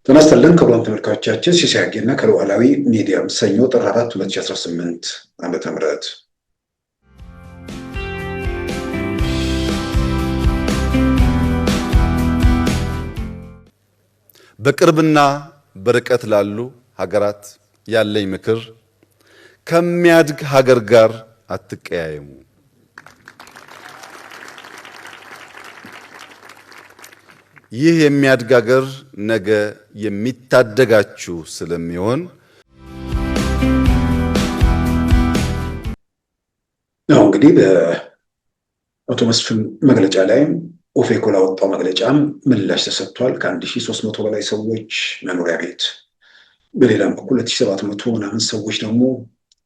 ተነስተልን ክቡራን ተመልካቾቻችን ሲሳያጌና ከሉዓላዊ ሚዲያ ሰኞ ጥር 4 2018 ዓመተ ምህረት በቅርብና በርቀት ላሉ ሀገራት ያለኝ ምክር ከሚያድግ ሀገር ጋር አትቀያየሙ። ይህ የሚያድግ ሀገር ነገ የሚታደጋችሁ ስለሚሆን ነው። እንግዲህ በአቶ መስፍን መግለጫ ላይ ኦፌኮ ላወጣው መግለጫም ምላሽ ተሰጥቷል። ከ1300 በላይ ሰዎች መኖሪያ ቤት፣ በሌላም በኩል 2700 ምናምን ሰዎች ደግሞ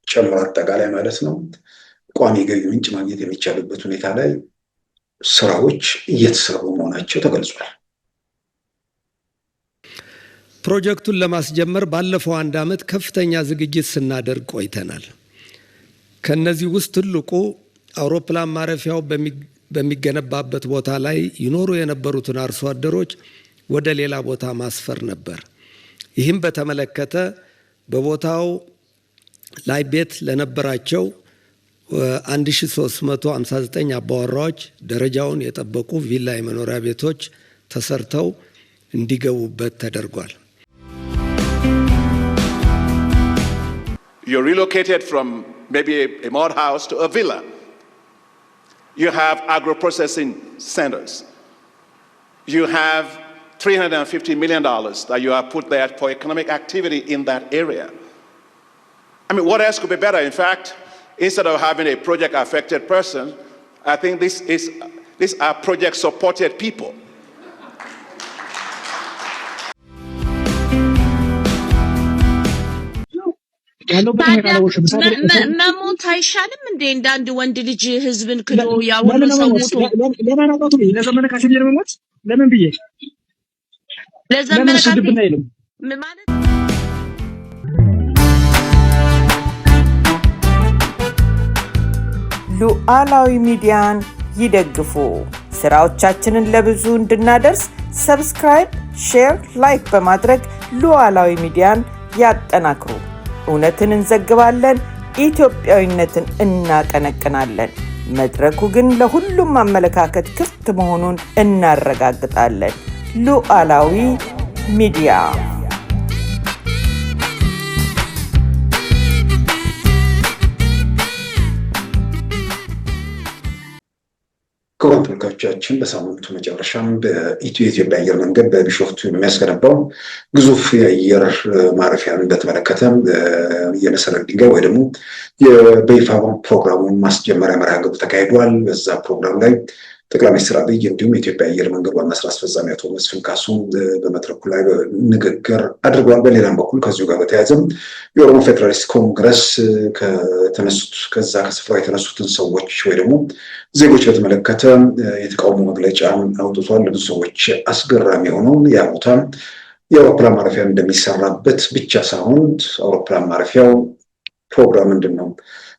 ጨምሮ አጠቃላይ ማለት ነው ቋሚ ገቢ ምንጭ ማግኘት የሚቻልበት ሁኔታ ላይ ስራዎች እየተሰሩ መሆናቸው ተገልጿል። ፕሮጀክቱን ለማስጀመር ባለፈው 1 ዓመት ከፍተኛ ዝግጅት ስናደርግ ቆይተናል። ከነዚህ ውስጥ ትልቁ አውሮፕላን ማረፊያው በሚገነባበት ቦታ ላይ ይኖሩ የነበሩትን አርሶ አደሮች ወደ ሌላ ቦታ ማስፈር ነበር። ይህም በተመለከተ በቦታው ላይ ቤት ለነበራቸው 1359 አባወራዎች ደረጃውን የጠበቁ ቪላ የመኖሪያ ቤቶች ተሰርተው እንዲገቡበት ተደርጓል። You're relocated from maybe a mud house to a villa. You have agro-processing centers. You have $350 million that you have put there for economic activity in that area. I mean, what else could be better? In fact, instead of having a project-affected person, I think these are project-supported people. መሞት አይሻልም እንዴ? እንዳንድ ወንድ ልጅ ህዝብን ክዶ ያውሉ ሰውቶ ለማናውቀው ለዘመነ ካሴ ለመሞት ለምን ብዬ ለዘመነ ካሴ ማለት ሉዓላዊ ሚዲያን ይደግፉ። ስራዎቻችንን ለብዙ እንድናደርስ ሰብስክራይብ፣ ሼር፣ ላይክ በማድረግ ሉዓላዊ ሚዲያን ያጠናክሩ። እውነትን እንዘግባለን፣ ኢትዮጵያዊነትን እናቀነቅናለን። መድረኩ ግን ለሁሉም አመለካከት ክፍት መሆኑን እናረጋግጣለን። ሉዓላዊ ሚዲያ ክቡራን ተመልካቾቻችን በሳምንቱ መጨረሻም በኢትዮጵያ አየር መንገድ በቢሾፍቱ የሚያስገነባው ግዙፍ የአየር ማረፊያን በተመለከተ የመሰረት ድንጋይ ወይ ደግሞ የበይፋ ፕሮግራሙን ማስጀመሪያ መርሃ ግብር ተካሂዷል። በዛ ፕሮግራም ላይ ጠቅላይ ሚኒስትር አብይ እንዲሁም የኢትዮጵያ አየር መንገድ ዋና ስራ አስፈጻሚ አቶ መስፍን ካሱም በመድረኩ ላይ ንግግር አድርገዋል። በሌላም በኩል ከዚሁ ጋር በተያያዘ የኦሮሞ ፌዴራሊስት ኮንግረስ ከዛ ከስፍራው የተነሱትን ሰዎች ወይ ደግሞ ዜጎች በተመለከተ የተቃውሞ መግለጫ አውጥቷል። ለብዙ ሰዎች አስገራሚ የሆነው ያ ቦታ የአውሮፕላን ማረፊያ እንደሚሰራበት ብቻ ሳይሆን አውሮፕላን ማረፊያው ፕሮግራም ምንድን ነው፣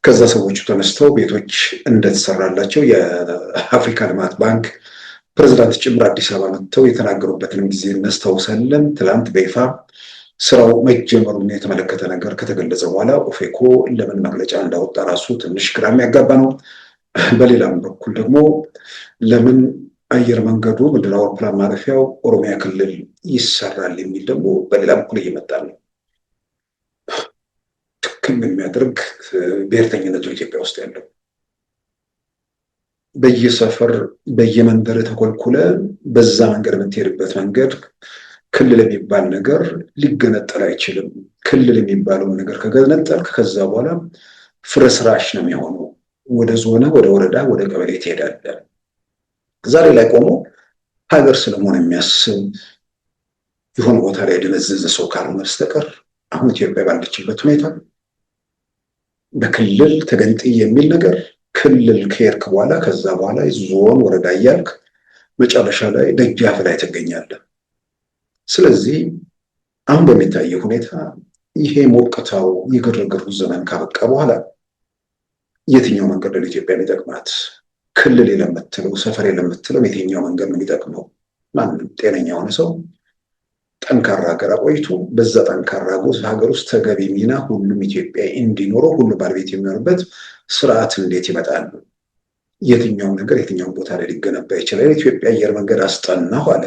ከዛ ሰዎቹ ተነስተው ቤቶች እንደተሰራላቸው የአፍሪካ ልማት ባንክ ፕሬዝዳንት ጭምር አዲስ አበባ መጥተው የተናገሩበትን ጊዜ እናስታውሳለን። ትላንት በይፋ ስራው መጀመሩን የተመለከተ ነገር ከተገለጸ በኋላ ኦፌኮ ለምን መግለጫ እንዳወጣ ራሱ ትንሽ ግራ የሚያጋባ ነው። በሌላም በኩል ደግሞ ለምን አየር መንገዱ ምንድን ነው አውሮፕላን ማረፊያው ኦሮሚያ ክልል ይሰራል የሚል ደግሞ በሌላ በኩል እየመጣ ነው። ትክክል የሚያደርግ ብሔርተኝነቱ ኢትዮጵያ ውስጥ ያለው በየሰፈር በየመንደር ተኮልኩለ በዛ መንገድ የምትሄድበት መንገድ ክልል የሚባል ነገር ሊገነጠል አይችልም። ክልል የሚባለው ነገር ከገነጠልክ ከዛ በኋላ ፍርስራሽ ነው የሚሆነው። ወደ ዞነ፣ ወደ ወረዳ፣ ወደ ቀበሌ ትሄዳለህ። ዛሬ ላይ ቆሞ ሀገር ስለመሆን የሚያስብ የሆነ ቦታ ላይ የደነዘዘ ሰው ካልሆነ በስተቀር አሁን ኢትዮጵያ ባለችበት ሁኔታ በክልል ተገንጥይ የሚል ነገር ክልል ከሄድክ በኋላ ከዛ በኋላ ዞን ወረዳ እያልክ መጨረሻ ላይ ደጃፍ ላይ ትገኛለህ። ስለዚህ አሁን በሚታየው ሁኔታ ይሄ ሞቅታው የግርግሩ ዘመን ካበቃ በኋላ የትኛው መንገድ ለኢትዮጵያ የሚጠቅማት? ክልል የለምትለው ሰፈር የለምትለው የትኛው መንገድ ነው የሚጠቅመው? ማንም ጤነኛ የሆነ ሰው ጠንካራ ሀገር አቆይቶ በዛ ጠንካራ ሀገር ውስጥ ተገቢ ሚና ሁሉም ኢትዮጵያ እንዲኖረው ሁሉ ባለቤት የሚሆንበት ስርዓት እንዴት ይመጣል? የትኛው ነገር የትኛው ቦታ ላይ ሊገነባ ይችላል? ኢትዮጵያ አየር መንገድ አስጠናሁ አለ።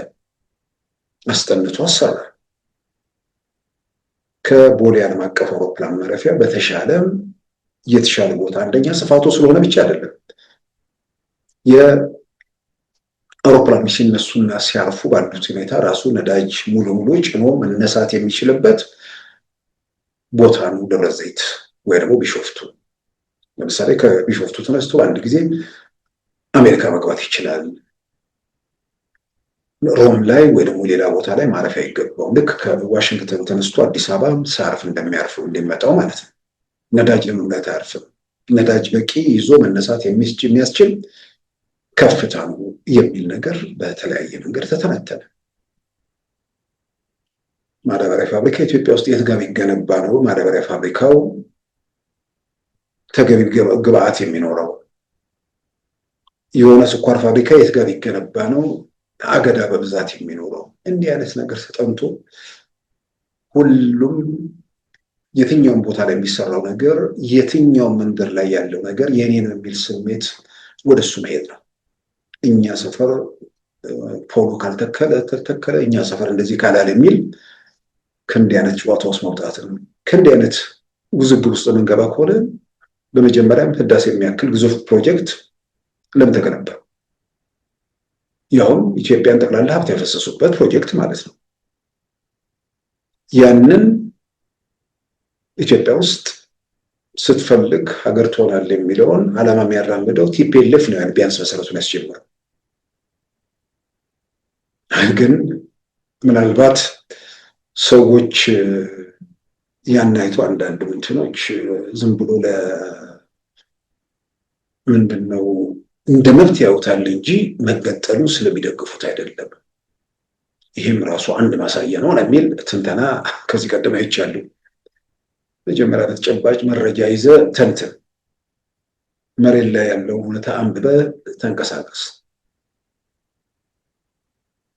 አስጠንቶ አሰራ። ከቦሌ ዓለም አቀፍ አውሮፕላን ማረፊያ በተሻለ የተሻለ ቦታ አንደኛ ስፋቱ ስለሆነ ብቻ አይደለም። የአውሮፕላን ሲነሱና ሲያርፉ ባሉት ሁኔታ ራሱ ነዳጅ ሙሉ ሙሉ ጭኖ መነሳት የሚችልበት ቦታ ነው ደብረ ዘይት ወይ ደግሞ ቢሾፍቱ። ለምሳሌ ከቢሾፍቱ ተነስቶ አንድ ጊዜ አሜሪካ መግባት ይችላል። ሮም ላይ ወይ ደግሞ ሌላ ቦታ ላይ ማረፊያ ይገባው። ልክ ከዋሽንግተን ተነስቶ አዲስ አበባ ሳርፍ እንደሚያርፈው እንደሚመጣው ማለት ነው። ነዳጅ ለመሙላት አያርፍም። ነዳጅ በቂ ይዞ መነሳት የሚያስችል ከፍታ ነው የሚል ነገር በተለያየ መንገድ ተተነተነ። ማዳበሪያ ፋብሪካ ኢትዮጵያ ውስጥ የት ጋር ቢገነባ ነው ማዳበሪያ ፋብሪካው ተገቢ ግብአት የሚኖረው? የሆነ ስኳር ፋብሪካ የት ጋር ቢገነባ ነው አገዳ በብዛት የሚኖረው? እንዲህ አይነት ነገር ተጠንቶ ሁሉም የትኛውም ቦታ ላይ የሚሰራው ነገር የትኛውም መንደር ላይ ያለው ነገር የኔ ነው የሚል ስሜት ወደሱ መሄድ ነው። እኛ ሰፈር ፖሎ ካልተከለ እኛ ሰፈር እንደዚህ ካላል የሚል ከእንዲህ አይነት ጨዋታ ውስጥ መውጣት ነው። ከእንዲህ አይነት ውዝግብ ውስጥ የምንገባ ከሆነ በመጀመሪያም ህዳሴ የሚያክል ግዙፍ ፕሮጀክት ለምን ተገነባ? ያውም ኢትዮጵያን ጠቅላላ ሀብት ያፈሰሱበት ፕሮጀክት ማለት ነው። ያንን ኢትዮጵያ ውስጥ ስትፈልግ ሀገር ትሆናል የሚለውን ዓላማ የሚያራምደው ቲፒኤልኤፍ ነው። ያን ቢያንስ መሰረቱን ያስጀምራል። ግን ምናልባት ሰዎች ያን አይቶ አንዳንድ እንትኖች ዝም ብሎ ምንድን ነው እንደ መብት ያውታል እንጂ መገጠሉ ስለሚደግፉት አይደለም። ይህም ራሱ አንድ ማሳያ ነው የሚል ትንተና ከዚህ ቀደም አይቻለሁ። መጀመሪያ ተጨባጭ መረጃ ይዘ ተንትን፣ መሬት ላይ ያለው ሁኔታ አንብበ ተንቀሳቀስ።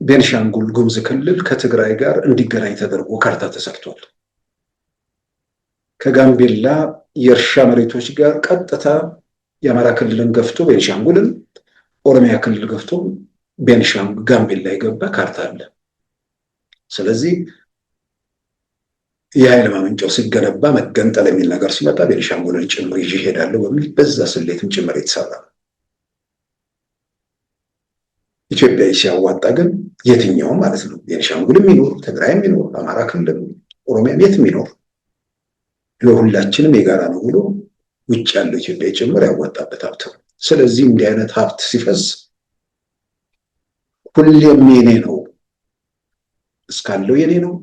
ቤንሻንጉል ጉሙዝ ክልል ከትግራይ ጋር እንዲገናኝ ተደርጎ ካርታ ተሰርቷል። ከጋምቤላ የእርሻ መሬቶች ጋር ቀጥታ የአማራ ክልልን ገፍቶ ቤንሻንጉልን፣ ኦሮሚያ ክልል ገፍቶ ቤንሻንጉል ጋምቤላ የገባ ካርታ አለ። ስለዚህ የኃይል ማመንጫው ሲገነባ መገንጠል የሚል ነገር ሲመጣ ቤንሻንጉልን ጭምር ይዤ እሄዳለሁ በሚል በዛ ስሌትም ጭምር የተሰራ ነው። ኢትዮጵያ ሲያዋጣ ግን የትኛውም ማለት ነው ቤንሻንጉልም ይኖር ትግራይም ይኖር አማራ ክልል ኦሮሚያም የትም ይኖር ለሁላችንም የጋራ ነው ብሎ ውጭ ያለው ኢትዮጵያ ጭምር ያዋጣበት ሀብት ነው። ስለዚህ እንዲህ አይነት ሀብት ሲፈስ ሁሌም የኔ ነው እስካለው የኔ ነው፣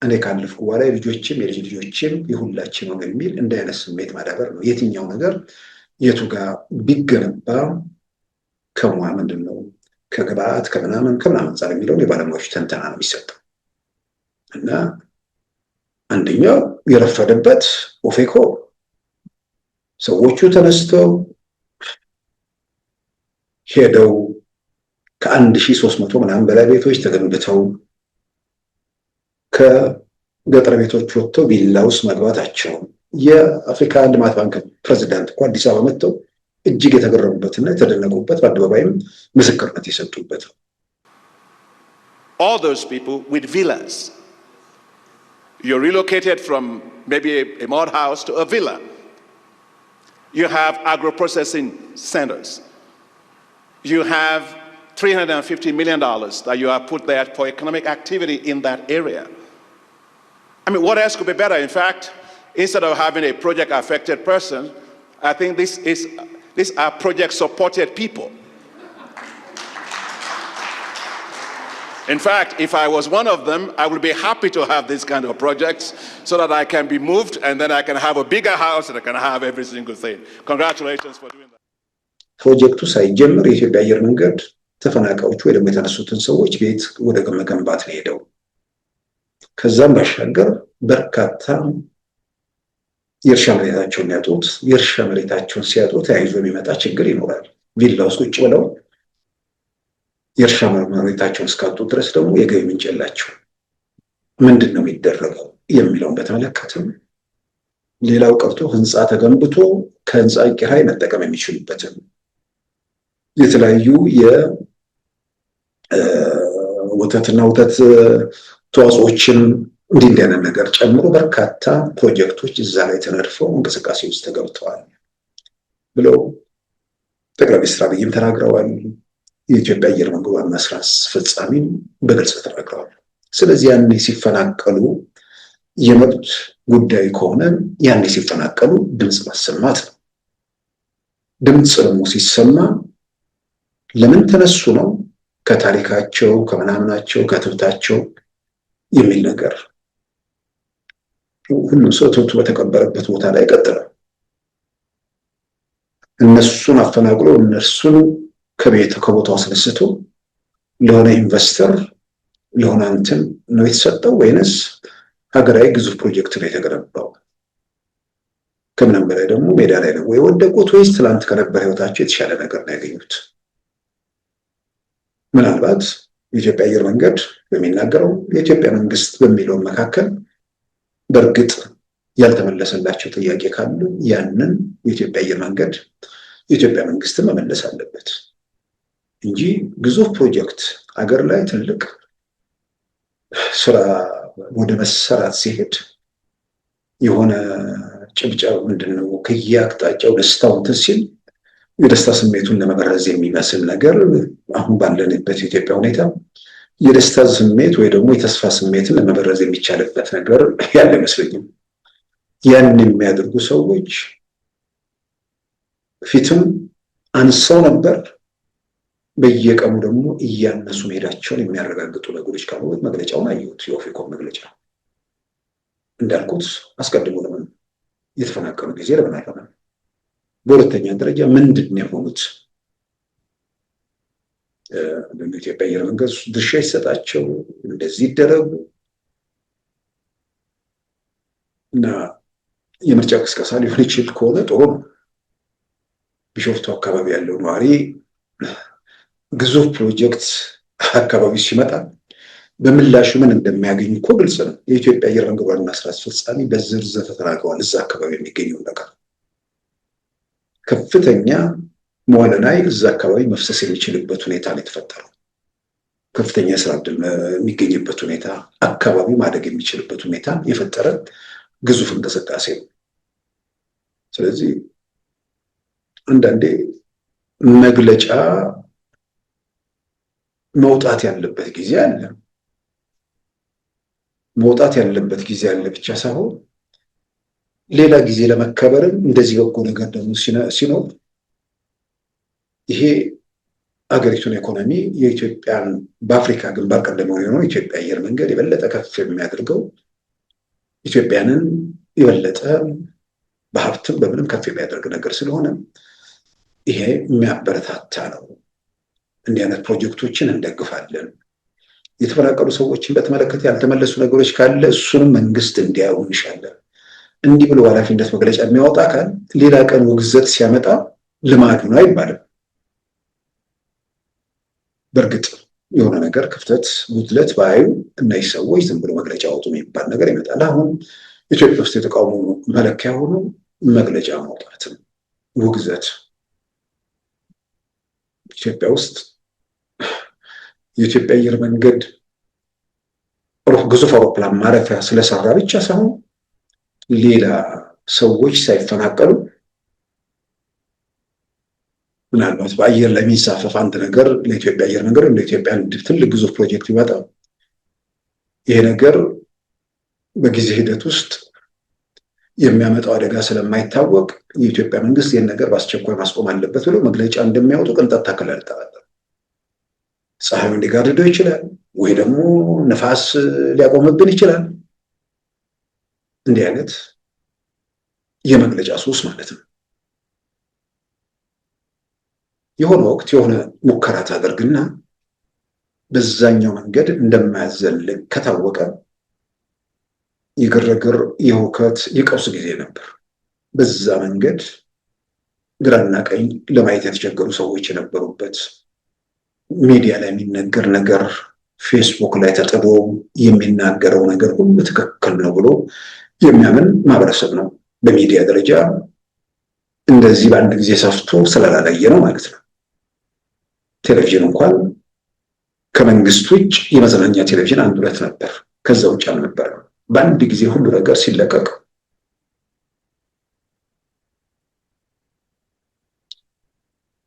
እኔ ካለፍኩ በኋላ የልጆችም የልጅ ልጆችም የሁላችን ነው የሚል እንዲህ አይነት ስሜት ማዳበር ነው። የትኛው ነገር የቱ ጋር ቢገነባ ከሙያ ምንድን ነው ከግብአት ከምናምን አንጻር የሚለውን የባለሙያዎች ተንተና ነው የሚሰጠው። እና አንደኛው የረፈደበት ኦፌኮ ሰዎቹ ተነስተው ሄደው ከ1300 ምናምን በላይ ቤቶች ተገንብተው ከገጠር ቤቶች ወጥተው ቪላ ውስጥ መግባታቸው የአፍሪካ ልማት ባንክ ፕሬዚዳንት እኮ አዲስ አበባ መጥተው እጅግ የተገረሙበትና የተደነቁበት በአደባባይም ምስክርነት የሰጡበት ነው። All those people with villas. You're relocated from maybe a mud house to a villa. You have agro-processing centers. You have $350 million that you have put there for economic activity in that area. I mean, what else could be better? In fact, instead of having a project-affected person, I think these are project-supported people. In fact, if I was one of them, I would be happy to have these kind of projects so that I can be moved and then I can have a bigger house and I can have every single thing. Congratulations for doing that. ፕሮጀክቱ ሳይጀምር የኢትዮጵያ አየር መንገድ ተፈናቃዮች ወይ ደግሞ የተነሱትን ሰዎች ቤት ወደ መገንባት ነው ሄደው። ከዛም ባሻገር በርካታ የእርሻ መሬታቸውን ያጡት የእርሻ መሬታቸውን ሲያጡ ተያይዞ የሚመጣ ችግር ይኖራል። ቪላ ውስጥ ቁጭ ብለው የእርሻ መሬታቸውን እስካጡ ድረስ ደግሞ የገቢ ምንጭ የላቸው። ምንድነው የሚደረገው የሚለውን በተመለከተም ሌላው ቀርቶ ህንጻ ተገንብቶ ከህንጻ ኪራይ መጠቀም የሚችሉበትን የተለያዩ የወተትና ወተት ተዋጽኦችን እንዲህ አይነት ነገር ጨምሮ በርካታ ፕሮጀክቶች እዛ ላይ ተነድፈው እንቅስቃሴ ውስጥ ተገብተዋል ብለው ጠቅላይ ሚኒስትር አብይም ተናግረዋል። የኢትዮጵያ አየር መንገድ ዋና ስራ አስፈጻሚም በግልጽ ተናግረዋል። ስለዚህ ያኔ ሲፈናቀሉ የመብት ጉዳይ ከሆነ ያኔ ሲፈናቀሉ ድምጽ ማሰማት ነው። ድምጽ ደግሞ ሲሰማ ለምን ተነሱ ነው ከታሪካቸው ከምናምናቸው ከትብታቸው የሚል ነገር ሁሉ ሰው ትብቱ በተቀበረበት ቦታ ላይ ቀጥለው እነሱን አፈናቅሎ እነሱን ከቦታው አስነስቶ ለሆነ ኢንቨስተር ለሆነ እንትን ነው የተሰጠው ወይንስ ሀገራዊ ግዙፍ ፕሮጀክት ነው የተገነባው? ከምንም በላይ ደግሞ ሜዳ ላይ ነው የወደቁት ወይስ ትላንት ከነበረ ህይወታቸው የተሻለ ነገር ነው ያገኙት? ምናልባት የኢትዮጵያ አየር መንገድ በሚናገረው የኢትዮጵያ መንግስት በሚለው መካከል በእርግጥ ያልተመለሰላቸው ጥያቄ ካለ ያንን የኢትዮጵያ አየር መንገድ የኢትዮጵያ መንግስት መመለስ አለበት እንጂ ግዙፍ ፕሮጀክት አገር ላይ ትልቅ ስራ ወደ መሰራት ሲሄድ የሆነ ጭብጨባ ምንድነው ከየአቅጣጫው ደስታውን ሲል የደስታ ስሜቱን ለመበረዝ የሚመስል ነገር አሁን ባለንበት የኢትዮጵያ ሁኔታ የደስታ ስሜት ወይ ደግሞ የተስፋ ስሜትን ለመበረዝ የሚቻልበት ነገር ያለ አይመስለኝም። ያን የሚያደርጉ ሰዎች ፊትም አንሰው ነበር፣ በየቀኑ ደግሞ እያነሱ መሄዳቸውን የሚያረጋግጡ ነገሮች ካሉ መግለጫውን አየሁት። የኦፌኮም መግለጫ እንዳልኩት አስቀድሞ ለምን የተፈናቀሉ ጊዜ ለምን አይሆንም? በሁለተኛ ደረጃ ምንድነው የሆኑት? ለኢትዮጵያ አየር መንገድ ድርሻ ይሰጣቸው እንደዚህ ይደረጉ እና የምርጫ ቅስቀሳ ሊሆን ይችል ከሆነ ጥሩ ነው። ቢሾፍቱ አካባቢ ያለው ነዋሪ ግዙፍ ፕሮጀክት አካባቢ ሲመጣ በምላሹ ምን እንደሚያገኝ እኮ ግልጽ ነው። የኢትዮጵያ አየር መንገድ ዋና ስራ አስፈጻሚ በዝርዝር ተናግረዋል። እዛ አካባቢ የሚገኘው ነገር ከፍተኛ መዋለ ንዋይ እዛ አካባቢ መፍሰስ የሚችልበት ሁኔታ ነው የተፈጠረው። ከፍተኛ ስራ ዕድል የሚገኝበት ሁኔታ፣ አካባቢ ማደግ የሚችልበት ሁኔታ የፈጠረ ግዙፍ እንቅስቃሴ ነው። ስለዚህ አንዳንዴ መግለጫ መውጣት ያለበት ጊዜ አለ። መውጣት ያለበት ጊዜ አለ ብቻ ሳይሆን ሌላ ጊዜ ለመከበርም እንደዚህ በጎ ነገር ደግሞ ሲኖር ይሄ አገሪቱን ኢኮኖሚ የኢትዮጵያን በአፍሪካ ግንባር ቀደም የሆነው የኢትዮጵያ አየር መንገድ የበለጠ ከፍ የሚያደርገው ኢትዮጵያንን የበለጠ በሀብትም በምንም ከፍ የሚያደርግ ነገር ስለሆነ ይሄ የሚያበረታታ ነው። እንዲህ አይነት ፕሮጀክቶችን እንደግፋለን። የተፈናቀሉ ሰዎችን በተመለከተ ያልተመለሱ ነገሮች ካለ እሱንም መንግስት እንዲያው እንሻለን። እንዲህ ብሎ ኃላፊነት መግለጫ የሚያወጣ አካል ሌላ ቀን ውግዘት ሲያመጣ ልማዱ ነው አይባልም። በእርግጥ የሆነ ነገር ክፍተት ጉድለት ባዩ እነዚህ ሰዎች ዝም ብሎ መግለጫ አወጡ የሚባል ነገር ይመጣል። አሁን ኢትዮጵያ ውስጥ የተቃውሞ መለኪያ ሆኖ መግለጫ ማውጣትም ውግዘት ኢትዮጵያ ውስጥ የኢትዮጵያ አየር መንገድ ግዙፍ አውሮፕላን ማረፊያ ስለሰራ ብቻ ሳይሆን ሌላ ሰዎች ሳይፈናቀሉ ምናልባት በአየር ላይ የሚንሳፈፍ አንድ ነገር ለኢትዮጵያ አየር መንገድ ለኢትዮጵያ ትልቅ ግዙፍ ፕሮጀክት ይመጣል። ይሄ ነገር በጊዜ ሂደት ውስጥ የሚያመጣው አደጋ ስለማይታወቅ የኢትዮጵያ መንግስት ይህን ነገር በአስቸኳይ ማስቆም አለበት ብሎ መግለጫ እንደሚያወጡ ቅንጣት ታክል አልጠራጠርም። ፀሐዩ ሊጋርደው ይችላል፣ ወይ ደግሞ ነፋስ ሊያቆምብን ይችላል። እንዲህ አይነት የመግለጫ ሱስ ማለት ነው። የሆነ ወቅት የሆነ ሙከራ ታደርግና በዛኛው መንገድ እንደማያዘልቅ ከታወቀ የግርግር፣ የሁከት፣ የቀውስ ጊዜ ነበር። በዛ መንገድ ግራና ቀኝ ለማየት የተቸገሩ ሰዎች የነበሩበት፣ ሚዲያ ላይ የሚነገር ነገር ፌስቡክ ላይ ተጥቦ የሚናገረው ነገር ሁሉ ትክክል ነው ብሎ የሚያምን ማህበረሰብ ነው። በሚዲያ ደረጃ እንደዚህ በአንድ ጊዜ ሰፍቶ ስላላየ ነው ማለት ነው። ቴሌቪዥን እንኳን ከመንግስት ውጭ የመዝናኛ ቴሌቪዥን አንድ ሁለት ነበር። ከዛ ውጭ አልነበረም። በአንድ ጊዜ ሁሉ ነገር ሲለቀቅ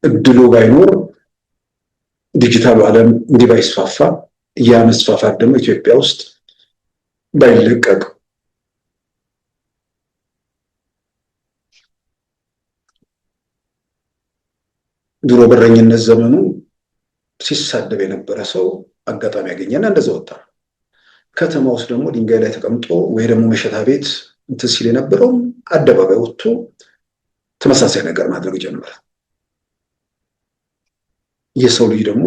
እድሉ ባይኖር ዲጂታሉ ዓለም እንዲህ ባይስፋፋ፣ ያ መስፋፋት ደግሞ ኢትዮጵያ ውስጥ ባይለቀቅ ድሮ በረኝነት ዘመኑ ሲሳደብ የነበረ ሰው አጋጣሚ ያገኘና እንደዛ ወጣ። ከተማ ውስጥ ደግሞ ድንጋይ ላይ ተቀምጦ ወይ ደግሞ መሸታ ቤት እንትን ሲል የነበረው አደባባይ ወጥቶ ተመሳሳይ ነገር ማድረግ ጀመረ። የሰው ልጅ ደግሞ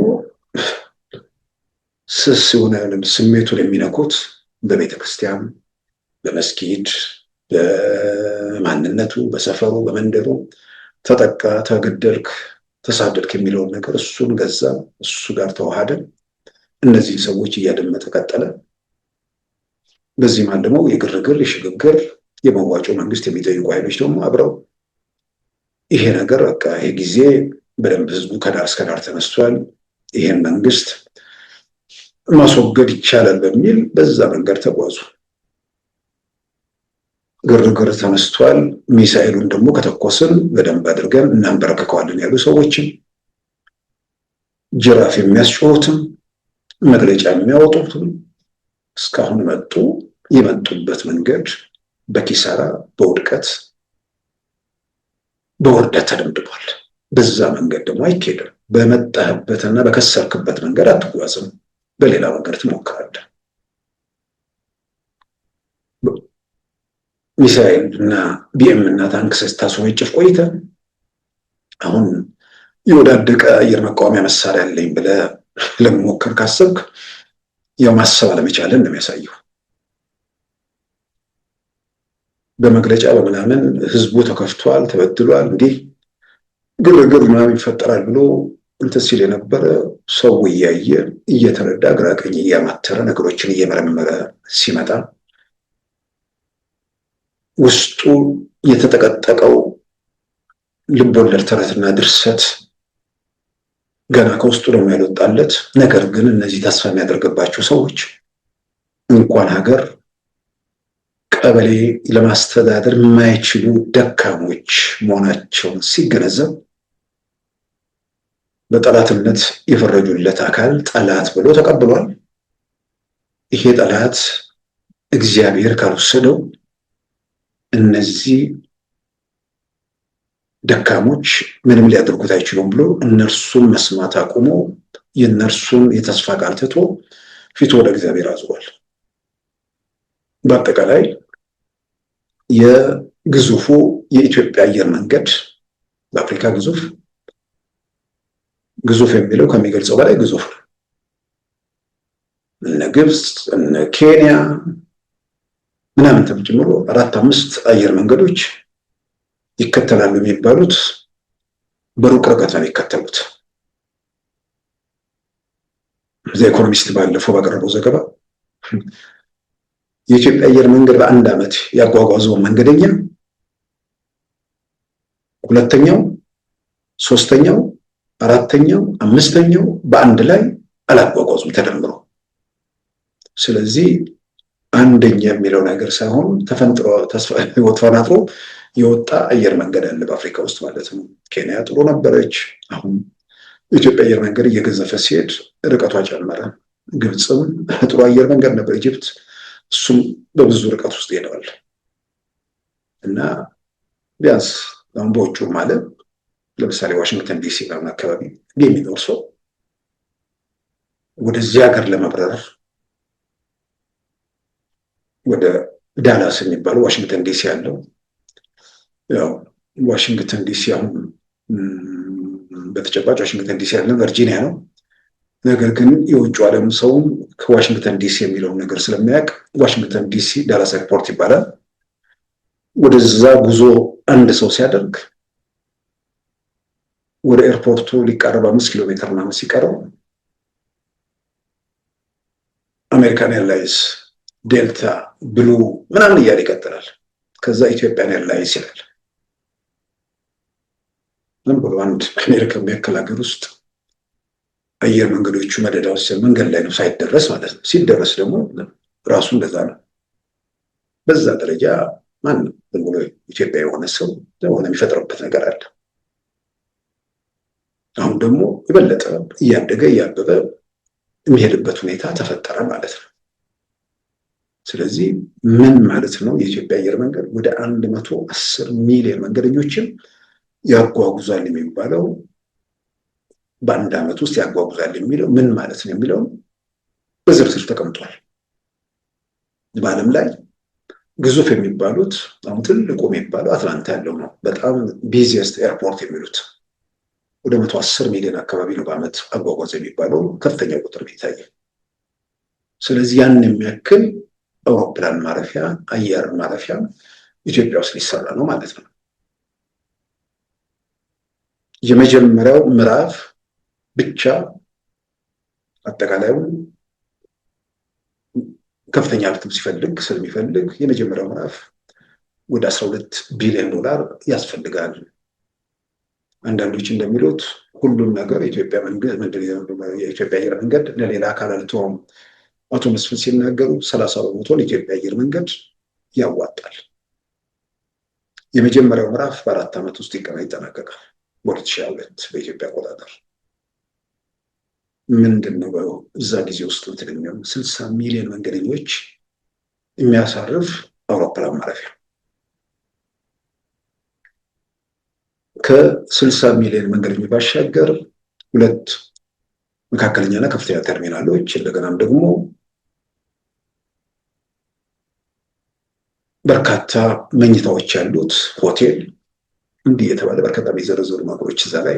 ስስ የሆነ ስሜቱን የሚነኩት በቤተ ክርስቲያን፣ በመስጊድ፣ በማንነቱ፣ በሰፈሩ፣ በመንደሩ ተጠቃ፣ ተገደልክ፣ ተሳደድክ የሚለውን ነገር እሱን ገዛ፣ እሱ ጋር ተዋሃደ። እነዚህን ሰዎች እያደመጠ ቀጠለ። በዚህ መሃል ደግሞ የግርግር፣ የሽግግር፣ የመዋጮ መንግስት የሚጠይቁ ኃይሎች ደግሞ አብረው ይሄ ነገር በቃ ይሄ ጊዜ በደንብ ህዝቡ ከዳር እስከ ዳር ተነስቷል፣ ይሄን መንግስት ማስወገድ ይቻላል በሚል በዛ መንገድ ተጓዙ። ግርግር ተነስቷል፣ ሚሳኤሉን ደግሞ ከተኮስን በደንብ አድርገን እናንበረክከዋለን ያሉ ሰዎችም፣ ጅራፍ የሚያስጮሁትም፣ መግለጫ የሚያወጡትም እስካሁን መጡ። የመጡበት መንገድ በኪሳራ፣ በውድቀት፣ በውርደት ተደምድሟል። በዛ መንገድ ደግሞ አይኬድም። በመጣህበትና በከሰርክበት መንገድ አትጓዝም። በሌላ መንገድ ትሞክራለህ። ሚሳኤል እና ቢኤም እና ታንክ ስታስወነጭፍ ቆይተህ አሁን የወዳደቀ አየር መቃወሚያ መሳሪያ አለኝ ብለህ ለመሞከር ካሰብክ ያው ማሰብ አለመቻልን ነው የሚያሳየው። በመግለጫ በምናምን ህዝቡ ተከፍቷል፣ ተበድሏል፣ እንዲህ ግርግር ምናምን ይፈጠራል ብሎ እንትን ሲል የነበረ ሰው እያየ እየተረዳ ግራ ቀኝ እያማተረ ነገሮችን እየመረመረ ሲመጣ ውስጡ የተጠቀጠቀው ልቦለድ ተረትና ድርሰት ገና ከውስጡ ደግሞ ያልወጣለት፣ ነገር ግን እነዚህ ተስፋ የሚያደርግባቸው ሰዎች እንኳን ሀገር ቀበሌ ለማስተዳደር የማይችሉ ደካሞች መሆናቸውን ሲገነዘብ በጠላትነት የፈረጁለት አካል ጠላት ብሎ ተቀብሏል። ይሄ ጠላት እግዚአብሔር ካልወሰደው እነዚህ ደካሞች ምንም ሊያደርጉት አይችሉም ብሎ እነርሱን መስማት አቁሞ የእነርሱን የተስፋ ቃል ትቶ ፊቱ ወደ እግዚአብሔር አዙሯል። በአጠቃላይ የግዙፉ የኢትዮጵያ አየር መንገድ በአፍሪካ ግዙፍ የሚለው ከሚገልጸው በላይ ግዙፍ ነው። እነ ግብፅ፣ እነ ኬንያ ምናምን ተጨምሮ 4-5 አየር መንገዶች ይከተላሉ የሚባሉት በሩቅ ርቀት ነው የሚከተሉት። ዘ ኢኮኖሚስት ባለፈው ባቀረበው ዘገባ የኢትዮጵያ አየር መንገድ በአንድ ዓመት ያጓጓዘውን መንገደኛ ሁለተኛው፣ ሶስተኛው፣ አራተኛው፣ አምስተኛው በአንድ ላይ አላጓጓዙም ተደምሮ። ስለዚህ አንደኛ የሚለው ነገር ሳይሆን ተፈንጥሮ ተፈናጥሮ የወጣ አየር መንገድ አለ በአፍሪካ ውስጥ ማለት ነው። ኬንያ ጥሩ ነበረች። አሁን የኢትዮጵያ አየር መንገድ እየገዘፈ ሲሄድ ርቀቷ ጨመረ። ግብፅም ጥሩ አየር መንገድ ነበር፣ ኢጅፕት፣ እሱም በብዙ ርቀት ውስጥ ሄደዋል። እና ቢያንስ አሁን በውጩ ማለት ለምሳሌ ዋሽንግተን ዲሲ ባለ አካባቢ የሚኖር ሰው ወደዚህ ሀገር ለመብረር ወደ ዳላስ የሚባለው ዋሽንግተን ዲሲ ያለው ያው ዋሽንግተን ዲሲ አሁን በተጨባጭ ዋሽንግተን ዲሲ ያለው ቨርጂኒያ ነው። ነገር ግን የውጭ ዓለም ሰው ከዋሽንግተን ዲሲ የሚለውን ነገር ስለሚያውቅ ዋሽንግተን ዲሲ ዳላስ ኤርፖርት ይባላል። ወደዛ ጉዞ አንድ ሰው ሲያደርግ ወደ ኤርፖርቱ ሊቃረብ 5 ኪሎ ሜትር ምናምን ሲቀረው አሜሪካን ኤርላይንስ፣ ዴልታ፣ ብሉ ምናምን እያለ ይቀጥላል። ከዛ ኢትዮጵያን ኤርላይንስ ይላል። ዝም ብሎ አንድ አሜሪካ የሚያክል ሀገር ውስጥ አየር መንገዶቹ መደዳ ውስጥ መንገድ ላይ ነው ሳይደረስ ማለት ነው። ሲደረስ ደግሞ ራሱ እንደዛ ነው። በዛ ደረጃ ማንም ዝም ብሎ ኢትዮጵያ የሆነ ሰው የሆነ የሚፈጥርበት ነገር አለ። አሁን ደግሞ የበለጠ እያደገ እያበበ የሚሄድበት ሁኔታ ተፈጠረ ማለት ነው። ስለዚህ ምን ማለት ነው? የኢትዮጵያ አየር መንገድ ወደ 110 ሚሊዮን መንገደኞችን ያጓጉዛል የሚባለው በአንድ ዓመት ውስጥ ያጓጉዛል የሚለው ምን ማለት ነው የሚለው በዝርዝር ተቀምጧል። በዓለም ላይ ግዙፍ የሚባሉት አሁን ትልቁ የሚባለው አትላንታ ያለው ነው። በጣም ቢዚየስት ኤርፖርት የሚሉት ወደ 110 ሚሊዮን አካባቢ ነው በዓመት አጓጓዝ የሚባለው ከፍተኛ ቁጥር የሚታየ። ስለዚህ ያን የሚያክል አውሮፕላን ማረፊያ አየር ማረፊያ ኢትዮጵያ ውስጥ ሊሰራ ነው ማለት ነው። የመጀመሪያው ምዕራፍ ብቻ አጠቃላዩ ከፍተኛ ሀብትም ስለሚፈልግ የመጀመሪያው ምዕራፍ ወደ 12 ቢሊዮን ዶላር ያስፈልጋል። አንዳንዶች እንደሚሉት ሁሉም ነገር የኢትዮጵያ አየር መንገድ ለሌላ አካል አልተወውም። አቶ መስፍን ሲናገሩ 30 በመቶ ለኢትዮጵያ አየር መንገድ ያዋጣል። የመጀመሪያው ምዕራፍ በ4 ዓመት ውስጥ ይጠናቀቃል። በ2022 በኢትዮጵያ አቆጣጠር ምንድነው በዛ ጊዜ ውስጥ የተገኘው 60 ሚሊዮን መንገደኞች የሚያሳርፍ አውሮፕላን ማረፊያ። ከ60 ሚሊዮን መንገደኞች ባሻገር 2 መካከለኛና ከፍተኛ ተርሚናሎች እንደገናም ደግሞ በርካታ መኝታዎች ያሉት ሆቴል እንዲህ የተባለ በርካታ የሚዘረዘሩ ነገሮች እዛ ላይ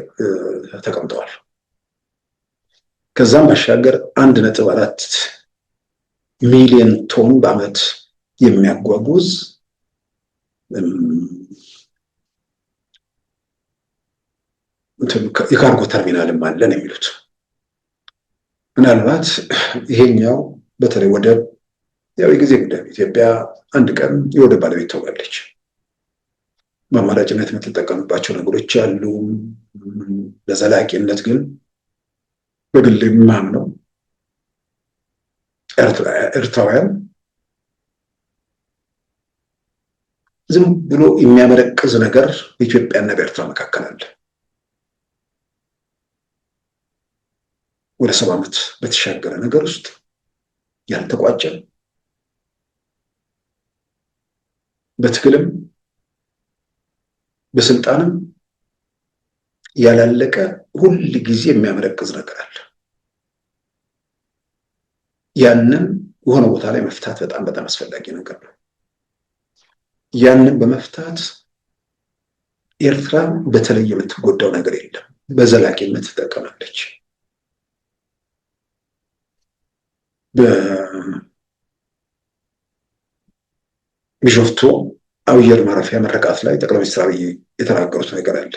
ተቀምጠዋል። ከዛም ባሻገር 1.4 ሚሊዮን ቶን በዓመት የሚያጓጉዝ የካርጎ ተርሚናልም አለን የሚሉት ምናልባት ይሄኛው በተለይ ወደብ ያው የጊዜ ጉዳይ ኢትዮጵያ አንድ ቀን የወደብ ባለቤት ትሆናለች። በአማራጭነት የምትጠቀምባቸው ነገሮች አሉ። ለዘላቂነት ግን በግል የማምነው ኤርትራውያን ዝም ብሎ የሚያመረቅዝ ነገር በኢትዮጵያና በኤርትራ መካከል አለ። ወደ 70 ዓመት በተሻገረ ነገር ውስጥ ያልተቋጨ በትግልም በስልጣንም ያላለቀ ሁል ጊዜ የሚያመረቅዝ ነገር አለ። ያንን የሆነ ቦታ ላይ መፍታት በጣም አስፈላጊ ነገር ነው። ያንን በመፍታት ኤርትራ በተለይ የምትጎዳው ነገር የለም፣ በዘላቂነት ትጠቀማለች። በቢሾፍቱ አየር ማረፊያ ምረቃት ላይ ጠቅላይ ሚኒስትር አብይ የተናገሩት ነገር አለ።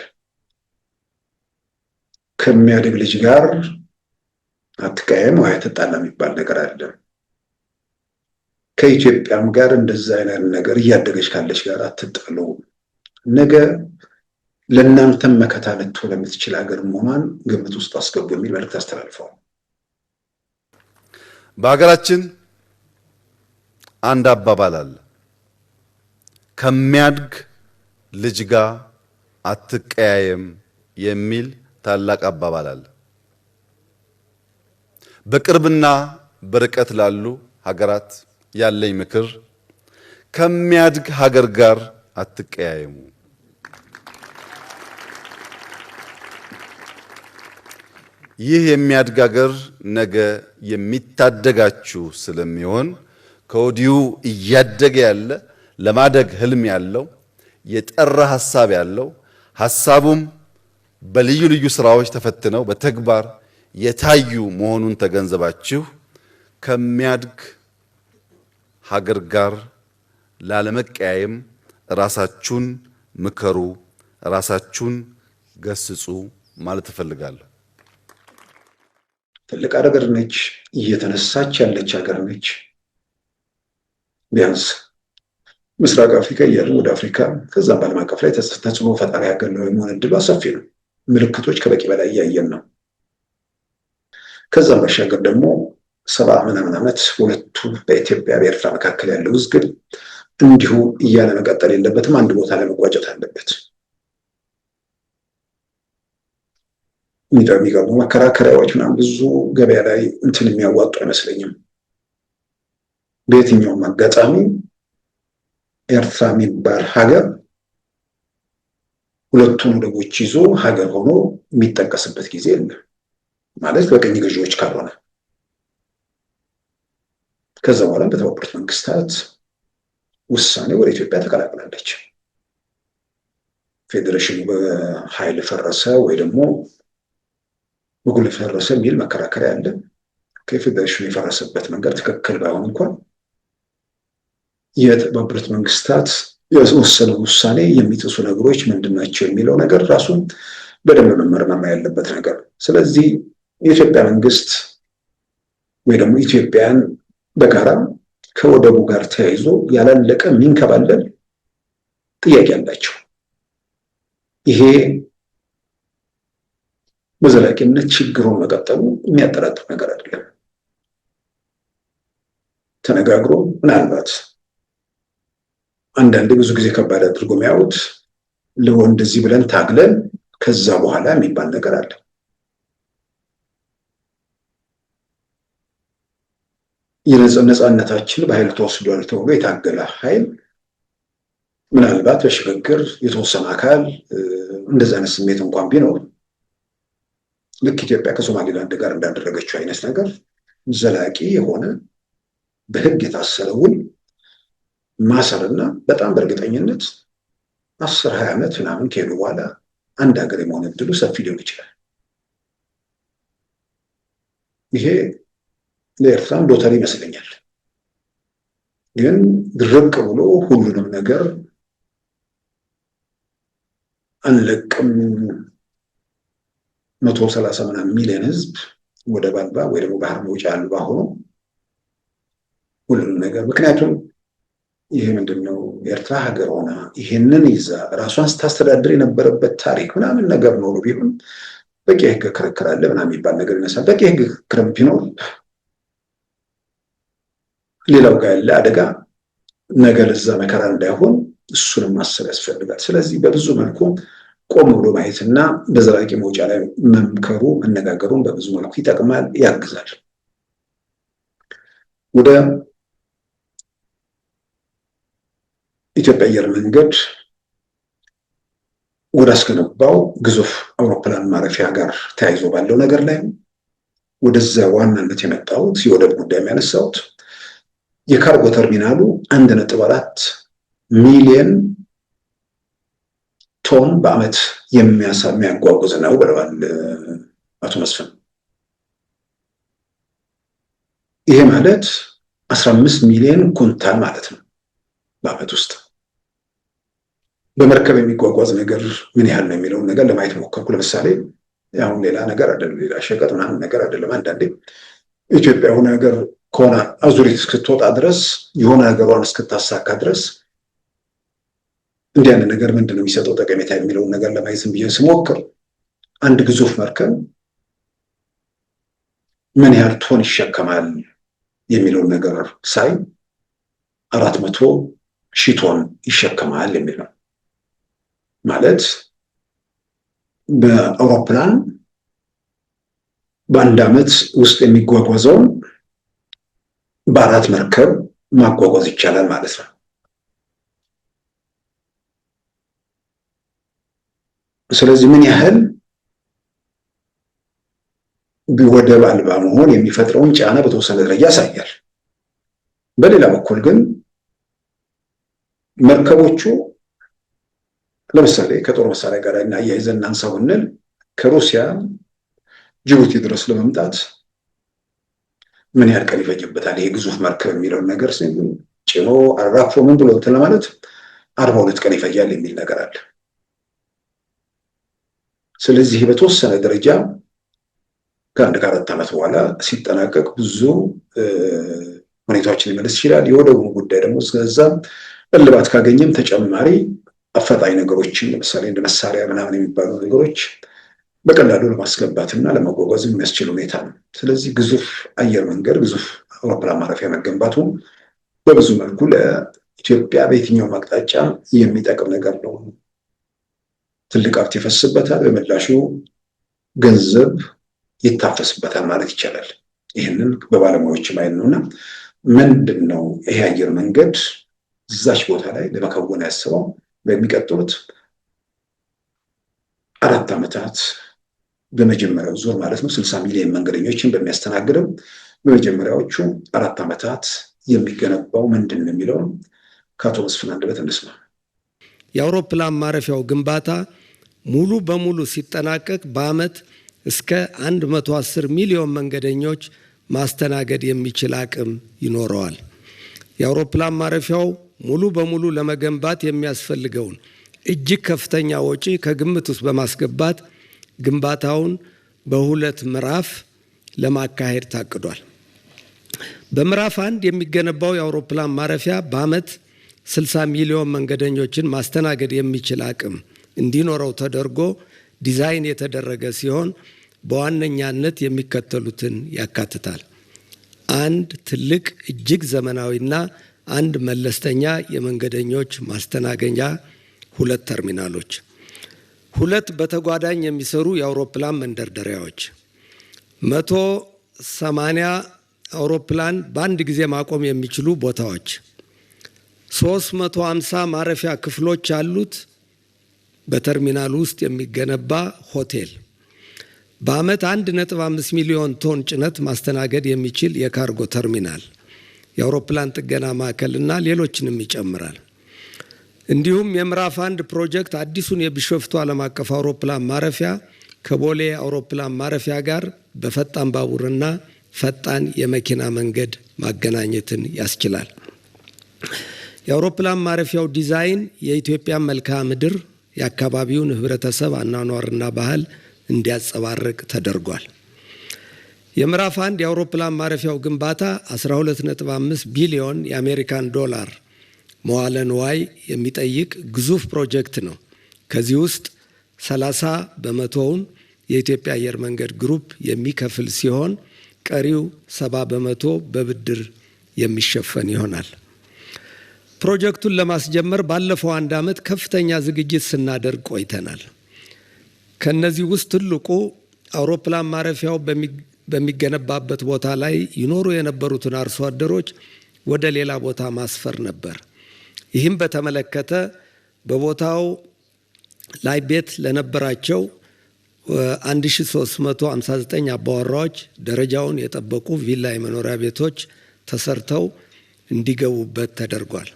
ከሚያድግ ልጅ ጋር አትቀያየም ወይ አትጣላ የሚባል ነገር አለ። ከኢትዮጵያም ጋር እንደዛ አይነት ነገር እያደገች ካለች ጋር አትጣሉ፣ ነገ ለእናንተም መከታ ልትሆን የምትችል ሀገር መሆኗን ግምት ውስጥ አስገቡ የሚል መልዕክት አስተላልፈዋል። በሀገራችን አንድ አባባል አለ። ከሚያድግ ልጅ ጋር አትቀያየም የሚል ታላቅ አባባል አለ። በቅርብና በርቀት ላሉ ሀገራት ያለኝ ምክር ከሚያድግ ሀገር ጋር አትቀያየሙ። ይህ የሚያድግ ሀገር ነገ የሚታደጋችሁ ስለሚሆን ከወዲሁ እያደገ ያለ ለማደግ ህልም ያለው የጠራ ሐሳብ ያለው ሐሳቡም በልዩ ልዩ ስራዎች ተፈትነው በተግባር የታዩ መሆኑን ተገንዘባችሁ ከሚያድግ ሀገር ጋር ላለመቀያየም ራሳችሁን ምከሩ፣ ራሳችሁን ገስጹ ማለት እፈልጋለሁ። ትልቅ ሀገር ነች፣ እየተነሳች ያለች ሀገር ነች። ቢያንስ ምስራቅ አፍሪካ እያለን ወደ አፍሪካ ከዛም በዓለም አቀፍ ላይ ተጽዕኖ ፈጣሪ ሀገር ነው የመሆን እድሏ ሰፊ ነው። ምልክቶች ከበቂ በላይ እያየን ነው። ከዛም ባሻገር ደግሞ 70 ምናምን ዓመት ሁለቱ በኢትዮጵያ በኤርትራ መካከል ያለው ውዝግብ እንዲሁ እያለ መቀጠል የለበትም። አንድ ቦታ ላይ መቋጨት አለበት። የሚገርሙ መከራከሪያዎች ምናምን ብዙ ገበያ ላይ እንትን የሚያዋጡ አይመስለኝም። በየትኛውም አጋጣሚ ኤርትራ የሚባል ሀገር ሁለቱን ወደቦች ይዞ ሀገር ሆኖ የሚጠቀስበት ጊዜ የለም። ማለት በቅኝ ገዢዎች ካልሆነ ከዛ በኋላ በተባበሩት መንግስታት ውሳኔ ወደ ኢትዮጵያ ተቀላቅላለች። ፌዴሬሽኑ በኃይል ፈረሰ ወይ ደግሞ በጉልበት ፈረሰ የሚል መከራከሪያ አለ። ከፌዴሬሽኑ የፈረሰበት መንገድ ትክክል ባይሆን እንኳን የተባበሩት መንግስታት የወሰነው ውሳኔ የሚጥሱ ነገሮች ምንድናቸው የሚለው ነገር ራሱን በደንብ መመርመር ያለበት ነገር። ስለዚህ የኢትዮጵያ መንግስት ወይ ደግሞ ኢትዮጵያን በጋራ ከወደቡ ጋር ተያይዞ ያላለቀ የሚንከባለል ጥያቄ አላቸው። ይሄ በዘላቂነት ችግሩን መቀጠሉ የሚያጠራጥር ነገር አይደለም። ተነጋግሮ ምናልባት አንዳንዴ ብዙ ጊዜ ከባድ አድርጎ የሚያዩት እንደዚህ ብለን ታግለን ከዛ በኋላ የሚባል ነገር አለ። የነጻነታችን በኃይል ተወስዷል ተብሎ የታገለ ኃይል ምናልባት በሽግግር የተወሰነ አካል እንደዛ አይነት ስሜት እንኳን ቢኖር ልክ ኢትዮጵያ ከሶማሊላንድ ጋር እንዳደረገችው አይነት ነገር ዘላቂ የሆነ በህግ የታሰረ ውል ማሰርና በጣም በእርግጠኝነት 10-20 ዓመት ምናምን ከሄዱ በኋላ አንድ ሀገር የመሆን እድሉ ሰፊ ሊሆን ይችላል። ይሄ ለኤርትራም ሎተሪ ይመስለኛል። ግን ድርቅ ብሎ ሁሉንም ነገር አንለቅም 130 ምናምን ሚሊዮን ህዝብ ወደብ አልባ ወይ ደግሞ ባህር መውጫ አልባ ሆኖ ሁሉንም ነገር ምክንያቱም ይሄ ምንድነው ኤርትራ ሀገር ሆና ይሄንን ይዛ ራሷን ስታስተዳድር የነበረበት ታሪክ ምናምን ነገር ኖሮ ቢሆን በቂ ህግ ክርክር አለ ምናምን የሚባል ነገር ይነሳል። በቂ ህግ ክርክር ቢኖር ሌላው ጋር ያለ አደጋ ነገር እዛ መከራ እንዳይሆን እሱንም ማሰብ ያስፈልጋል። ስለዚህ በብዙ መልኩ ቆም ብሎ ማየትና በዘላቂ መውጫ ላይ መምከሩ መነጋገሩን በብዙ መልኩ ይጠቅማል፣ ያግዛል። ወደ ኢትዮጵያ አየር መንገድ ወደ አስገነባው ግዙፍ አውሮፕላን ማረፊያ ጋር ተያይዞ ባለው ነገር ላይ ወደዛ ዋናነት የመጣሁት የወደብ ጉዳይ የሚያነሳሁት የካርጎ ተርሚናሉ 1.4 ሚሊዮን ቶን በአመት የሚያጓጉዝ ነው ብለዋል አቶ መስፍን። ይሄ ማለት 15 ሚሊዮን ኩንታል ማለት ነው በአመት ውስጥ። በመርከብ የሚጓጓዝ ነገር ምን ያህል ነው የሚለውን ነገር ለማየት ሞከርኩ። ለምሳሌ አሁን ሌላ ነገር አይደለም፣ ሌላ ሸቀጥ ምናምን ነገር አይደለም። አንዳንዴ ኢትዮጵያ የሆነ ነገር ከሆነ አዙሪት እስክትወጣ ድረስ የሆነ ነገሯን እስክታሳካ ድረስ እንዲህ አይነት ነገር ምንድን ነው የሚሰጠው ጠቀሜታ የሚለውን ነገር ለማየት ብዬ ስሞክር አንድ ግዙፍ መርከብ ምን ያህል ቶን ይሸከማል የሚለውን ነገር ሳይ 400,000 ቶን ይሸከማል የሚል ነው። ማለት በአውሮፕላን በአንድ አመት ውስጥ የሚጓጓዘውን በአራት መርከብ ማጓጓዝ ይቻላል ማለት ነው። ስለዚህ ምን ያህል ወደብ አልባ መሆን የሚፈጥረውን ጫና በተወሰነ ደረጃ ያሳያል። በሌላ በኩል ግን መርከቦቹ ለምሳሌ ከጦር መሳሪያ ጋር አያይዘን እናንሳው ብንል ከሩሲያ ጅቡቲ ድረስ ለመምጣት ምን ያህል ቀን ይፈጅበታል? ይሄ ግዙፍ መርከብ የሚለውን ነገር ጭኖ አራግፎ ምን ብሎ እንትን ለማለት 42 ቀን ይፈጃል የሚል ነገር አለ። ስለዚህ በተወሰነ ደረጃ ከአንድ ከአራት ዓመት በኋላ ሲጠናቀቅ ብዙ ሁኔታዎችን ሊመልስ ይችላል። የወደቡ ጉዳይ ደግሞ እስከዛ እልባት ካገኘም ተጨማሪ አፈጣኝ ነገሮችን ለምሳሌ እንደ መሳሪያ ምናምን የሚባሉ ነገሮች በቀላሉ ለማስገባትና ለመጓጓዝ የሚያስችል ሁኔታ ነው። ስለዚህ ግዙፍ አየር መንገድ፣ ግዙፍ አውሮፕላን ማረፊያ መገንባቱ በብዙ መልኩ ለኢትዮጵያ በየትኛውም አቅጣጫ የሚጠቅም ነገር ነው። ትልቅ ሀብት ይፈስበታል፣ በምላሹ ገንዘብ ይታፈስበታል ማለት ይቻላል። ይህንን በባለሙያዎች ማየት ነውና ምንድን ነው ይሄ አየር መንገድ እዛች ቦታ ላይ ለመከወን ያስበው በሚቀጥሉት 4 ዓመታት በመጀመሪያው ዙር ማለት ነው 60 ሚሊዮን መንገደኞችን በሚያስተናግደው በመጀመሪያዎቹ 4 ዓመታት የሚገነባው ምንድን ነው የሚለው ከአቶ መስፍን አንደበት እንስማ። የአውሮፕላን ማረፊያው ግንባታ ሙሉ በሙሉ ሲጠናቀቅ በዓመት እስከ 110 ሚሊዮን መንገደኞች ማስተናገድ የሚችል አቅም ይኖረዋል። የአውሮፕላን ማረፊያው ሙሉ በሙሉ ለመገንባት የሚያስፈልገውን እጅግ ከፍተኛ ወጪ ከግምት ውስጥ በማስገባት ግንባታውን በሁለት ምዕራፍ ለማካሄድ ታቅዷል። በምዕራፍ 1 የሚገነባው የአውሮፕላን ማረፊያ በዓመት 60 ሚሊዮን መንገደኞችን ማስተናገድ የሚችል አቅም እንዲኖረው ተደርጎ ዲዛይን የተደረገ ሲሆን በዋነኛነት የሚከተሉትን ያካትታል። 1 ትልቅ እጅግ ዘመናዊና 1 መለስተኛ የመንገደኞች ማስተናገኛ 2 ተርሚናሎች፣ 2 በተጓዳኝ የሚሰሩ የአውሮፕላን መንደርደሪያዎች፣ 180 አውሮፕላን በአንድ ጊዜ ማቆም የሚችሉ ቦታዎች፣ 350 ማረፊያ ክፍሎች ያሉት በተርሚናል ውስጥ የሚገነባ ሆቴል፣ በዓመት 1.5 ሚሊዮን ቶን ጭነት ማስተናገድ የሚችል የካርጎ ተርሚናል፣ የአውሮፕላን ጥገና ማዕከልና ሌሎችንም ይጨምራል። እንዲሁም የምዕራፍ 1 ፕሮጀክት አዲሱን የቢሾፍቱ ዓለም አቀፍ አውሮፕላን ማረፊያ ከቦሌ አውሮፕላን ማረፊያ ጋር በፈጣን ባቡርና ፈጣን የመኪና መንገድ ማገናኘትን ያስችላል። የአውሮፕላን ማረፊያው ዲዛይን የኢትዮጵያን መልክዓ ምድር፣ የአካባቢውን ህብረተሰብ አኗኗርና ባህል እንዲያንጸባርቅ ተደርጓል። የምዕራፍ 1 የአውሮፕላን ማረፊያው ግንባታ 12.5 ቢሊዮን የአሜሪካን ዶላር መዋለ ንዋይ የሚጠይቅ ግዙፍ ፕሮጀክት ነው። ከዚህ ውስጥ 30 በመቶውን የኢትዮጵያ አየር መንገድ ግሩፕ የሚከፍል ሲሆን ቀሪው 70 በመቶ በብድር የሚሸፈን ይሆናል። ፕሮጀክቱን ለማስጀመር ባለፈው 1 ዓመት ከፍተኛ ዝግጅት ስናደርግ ቆይተናል። ከነዚህ ውስጥ ትልቁ አውሮፕላን ማረፊያው በሚገነባበት ቦታ ላይ ይኖሩ የነበሩትን አርሶ አደሮች ወደ ሌላ ቦታ ማስፈር ነበር። ይህም በተመለከተ በቦታው ላይ ቤት ለነበራቸው 1359 አባወራዎች ደረጃውን የጠበቁ ቪላ የመኖሪያ ቤቶች ተሰርተው እንዲገቡበት ተደርጓል።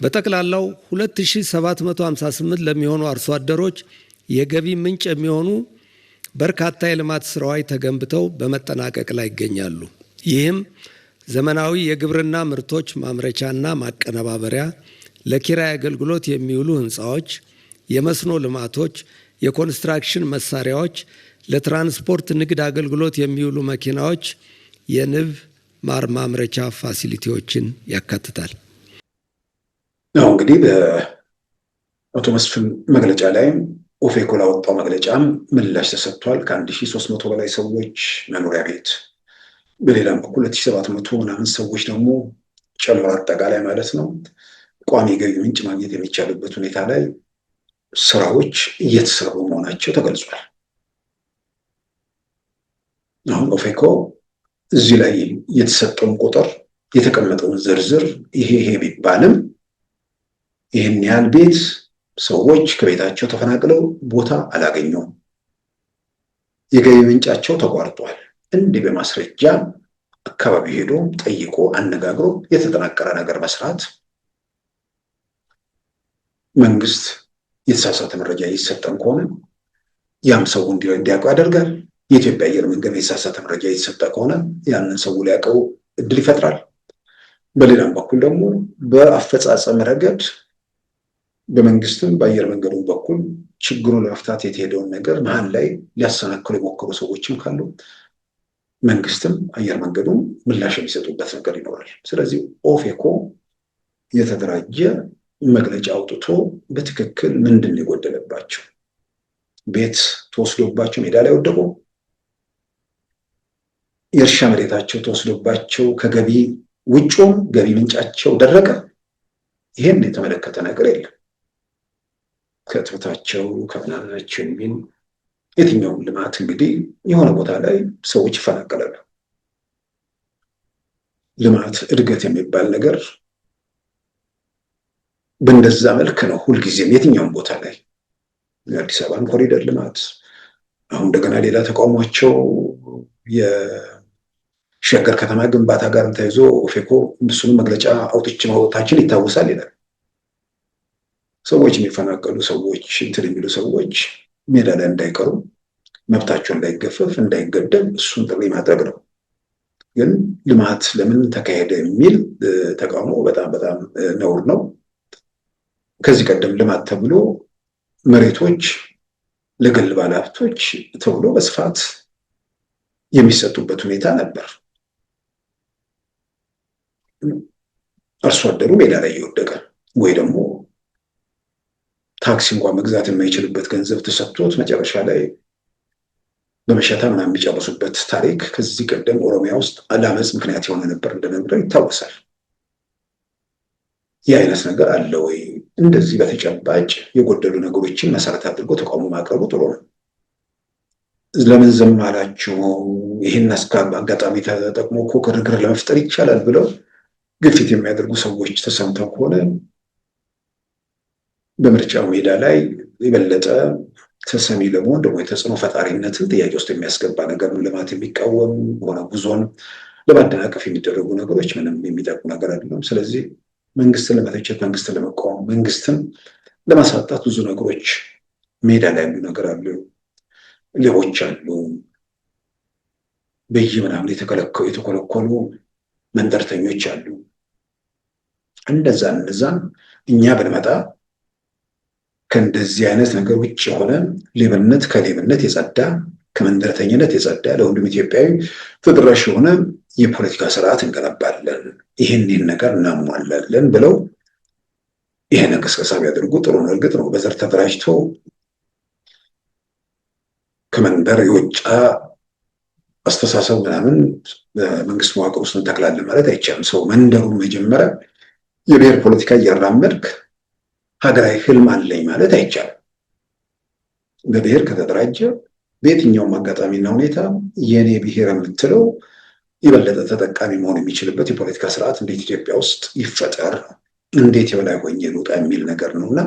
በጠቅላላው 2758 ለሚሆኑ አርሶ አደሮች የገቢ ምንጭ የሚሆኑ በርካታ የልማት ስራዎች ተገንብተው በመጠናቀቅ ላይ ይገኛሉ። ይህም ዘመናዊ የግብርና ምርቶች ማምረቻና ማቀነባበሪያ፣ ለኪራይ አገልግሎት የሚውሉ ህንፃዎች፣ የመስኖ ልማቶች፣ የኮንስትራክሽን መሳሪያዎች፣ ለትራንስፖርት ንግድ አገልግሎት የሚውሉ መኪናዎች፣ የንብ ማር ማምረቻ ፋሲሊቲዎችን ያካትታል። እንግዲህ በአቶ መስፍን መግለጫ ላይ ኦፌኮ ላወጣው መግለጫም ምላሽ ተሰጥቷል። ከ1300 በላይ ሰዎች መኖሪያ ቤት፣ በሌላም በኩል 2700 ምናምን ሰዎች ደግሞ ጨምሮ አጠቃላይ ማለት ነው ቋሚ ገቢ ምንጭ ማግኘት የሚቻልበት ሁኔታ ላይ ስራዎች እየተሰሩ መሆናቸው ተገልጿል። አሁን ኦፌኮ እዚህ ላይ የተሰጠውን ቁጥር የተቀመጠውን ዝርዝር ይሄ ቢባልም ይህን ያህል ቤት ሰዎች ከቤታቸው ተፈናቅለው ቦታ አላገኙም፣ የገቢ ምንጫቸው ተቋርጧል። እንዲህ በማስረጃ አካባቢ ሄዶ ጠይቆ አነጋግሮ የተጠናቀረ ነገር መስራት መንግስት የተሳሳተ መረጃ እየሰጠን ከሆነ ያም ሰው እንዲያውቀው ያደርጋል። የኢትዮጵያ አየር መንገድ የተሳሳተ መረጃ እየሰጠ ከሆነ ያንን ሰው ሊያውቀው እድል ይፈጥራል። በሌላም በኩል ደግሞ በአፈጻጸም ረገድ በመንግስትም በአየር መንገዱም በኩል ችግሩን ለመፍታት የተሄደውን ነገር መሀል ላይ ሊያሰናክሉ የሞከሩ ሰዎችም ካሉ መንግስትም አየር መንገዱም ምላሽ የሚሰጡበት ነገር ይኖራል። ስለዚህ ኦፌኮ የተደራጀ መግለጫ አውጥቶ በትክክል ምንድን ነው የጎደለባቸው? ቤት ተወስዶባቸው ሜዳ ላይ ወደቁ? የእርሻ መሬታቸው ተወስዶባቸው ከገቢ ውጭም ገቢ ምንጫቸው ደረቀ? ይህን የተመለከተ ነገር የለም። ከትምህርታቸው ከምናምናቸው የሚል የትኛውም ልማት እንግዲህ የሆነ ቦታ ላይ ሰዎች ይፈናቀላሉ። ልማት እድገት የሚባል ነገር በእንደዛ መልክ ነው ሁልጊዜም የትኛውም ቦታ ላይ የአዲስ አበባን ኮሪደር ልማት አሁን እንደገና ሌላ ተቃውሟቸው የሸገር ከተማ ግንባታ ጋር ተያይዞ ኦፌኮ እሱንም መግለጫ አውጥቼ ማውጣታችን ይታወሳል ይላል። ሰዎች የሚፈናቀሉ ሰዎች እንትን የሚሉ ሰዎች ሜዳ ላይ እንዳይቀሩ መብታቸው እንዳይገፈፍ እንዳይገደብ እሱን ጥሪ ማድረግ ነው። ግን ልማት ለምን ተካሄደ የሚል ተቃውሞ በጣም በጣም ነውር ነው። ከዚህ ቀደም ልማት ተብሎ መሬቶች ለግል ባለሀብቶች ተብሎ በስፋት የሚሰጡበት ሁኔታ ነበር። አርሶ አደሩ ሜዳ ላይ እየወደቀ ወይ ደግሞ ታክሲ እንኳን መግዛት የማይችልበት ገንዘብ ተሰጥቶት መጨረሻ ላይ በመሸታ ምናምን የሚጨርሱበት ታሪክ ከዚህ ቀደም ኦሮሚያ ውስጥ ለአመፅ ምክንያት የሆነ ነበር እንደነበረ ይታወሳል። ይህ አይነት ነገር አለ ወይ? እንደዚህ በተጨባጭ የጎደሉ ነገሮችን መሰረት አድርጎ ተቃውሞ ማቅረቡ ጥሩ ነው። ለምን ዝም አላችሁ? ይህን አጋጣሚ ተጠቅሞ እኮ ግርግር ለመፍጠር ይቻላል ብለው ግፊት የሚያደርጉ ሰዎች ተሰምተው ከሆነ በምርጫው ሜዳ ላይ የበለጠ ተሰሚ ለመሆን ደግሞ የተጽዕኖ ፈጣሪነትን ጥያቄ ውስጥ የሚያስገባ ነገር ነው። ልማት የሚቃወም ሆነ ጉዞን ለማደናቀፍ የሚደረጉ ነገሮች ምንም የሚጠቅሙ ነገር አይደለም። ስለዚህ መንግስትን ለመተቸት፣ መንግስትን ለመቃወም፣ መንግስትን ለማሳጣት ብዙ ነገሮች ሜዳ ላይ ያሉ ነገር አሉ። ሌቦች አሉ፣ በየምናምን የተኮለኮሉ መንደርተኞች አሉ። እነዛን እኛ ብንመጣ ከእንደዚህ አይነት ነገር ውጭ የሆነ ሌብነት ከሌብነት የጸዳ ከመንደርተኝነት የጸዳ ለሁሉም ኢትዮጵያዊ ተደራሽ የሆነ የፖለቲካ ስርዓት እንገነባለን፣ ይህን ነገር እናሟላለን ብለው ይሄን እንቅስቃሴ ቢያደርጉ ጥሩ ነው። እርግጥ ነው በዘር ተደራጅቶ ከመንደር የወጣ አስተሳሰብ ምናምን በመንግስት መዋቅር ውስጥ እንተክላለን ማለት አይቻልም። ሰው መንደሩን መጀመሪያ የብሔር ፖለቲካ እያራመድክ ሀገራዊ ህልም አለኝ ማለት አይቻልም። በብሔር ከተደራጀ በየትኛውም አጋጣሚና ሁኔታ የኔ ብሔር የምትለው የበለጠ ተጠቃሚ መሆን የሚችልበት የፖለቲካ ስርዓት እንዴት ኢትዮጵያ ውስጥ ይፈጠር፣ እንዴት የበላይ ሆኜ ልውጣ የሚል ነገር ነው እና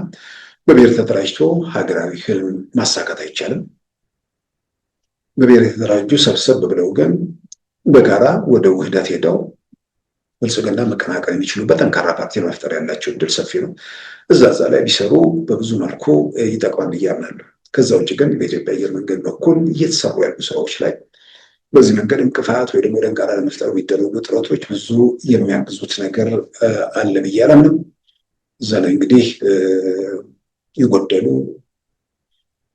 በብሔር ተደራጅቶ ሀገራዊ ህልም ማሳካት አይቻልም። በብሔር የተደራጁ ሰብሰብ ብለው ግን በጋራ ወደ ውህደት ሄደው ብልጽግና መቀናቀን የሚችሉበት ጠንካራ ፓርቲ መፍጠር ያላቸው እድል ሰፊ ነው። እዛ ላይ ቢሰሩ በብዙ መልኩ ይጠቅማል ብዬ አምናለሁ። ከዛ ውጭ ግን በኢትዮጵያ አየር መንገድ በኩል እየተሰሩ ያሉ ስራዎች ላይ በዚህ መንገድ እንቅፋት ወይ ደግሞ ደንቃራ ለመፍጠር የሚደረጉ ጥረቶች ብዙ የሚያግዙት ነገር አለ ብዬ አላምንም። እዛ ላይ እንግዲህ የጎደሉ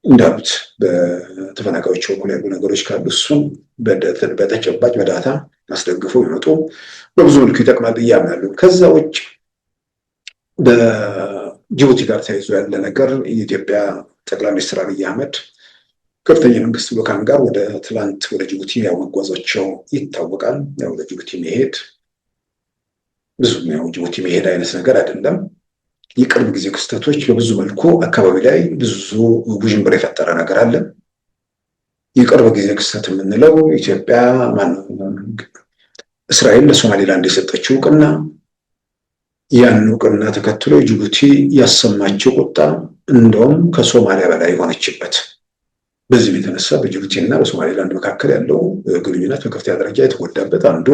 እንዳሉት በተፈናቃዮች በኩል ያሉ ነገሮች ካሉ እሱን በተጨባጭ በዳታ አስደግፈው ይመጡ በብዙ መልኩ ይጠቅማል ብዬ አምናለሁ። ከዛ ውጭ በጅቡቲ ጋር ተያይዞ ያለ ነገር የኢትዮጵያ ጠቅላይ ሚኒስትር አብይ አህመድ ከፍተኛ መንግስት ልኡካን ጋር ትላንት ወደ ጅቡቲ ያው መጓዛቸው ይታወቃል። ያው ለጅቡቲ መሄድ ብዙም ያው ጅቡቲ መሄድ አይነት ነገር አይደለም። የቅርብ ጊዜ ክስተቶች በብዙ መልኩ አካባቢ ላይ ብዙ ውዥንብር የፈጠረ ነገር አለ። የቅርብ ጊዜ ክስተት የምንለው ኢትዮጵያ እስራኤል ለሶማሌላንድ የሰጠችው እውቅና፣ ያን እውቅና ተከትሎ ጅቡቲ ያሰማችው ቁጣ እንደውም ከሶማሊያ በላይ የሆነችበት በዚህ የተነሳ በጅቡቲና በሶማሌላንድ መካከል ያለው ግንኙነት በከፍተኛ ደረጃ የተጎዳበት አንዱ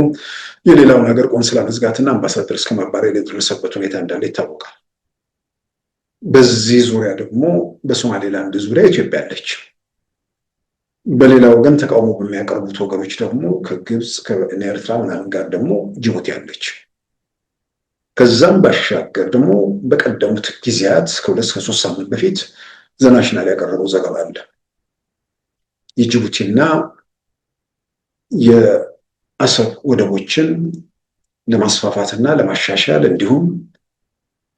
የሌላውን ሀገር ቆንስላ መዝጋትና አምባሳደር እስከ ማባረር የደረሰበት ሁኔታ እንዳለ ይታወቃል። በዚህ ዙሪያ ደግሞ በሶማሌላንድ ዙሪያ ኢትዮጵያ አለች። በሌላ ወገን ተቃውሞ በሚያቀርቡት ወገኖች ደግሞ ከግብፅ ከኤርትራ ምናምን ጋር ደግሞ ጅቡቲ አለች። ከዛም ባሻገር ደግሞ በቀደሙት ጊዜያት ከ2 እስከ 3 ሳምንት በፊት ዘናሽናል ያቀረበው ዘገባ አለ። የጅቡቲና የአሰብ ወደቦችን ለማስፋፋትና ለማሻሻል እንዲሁም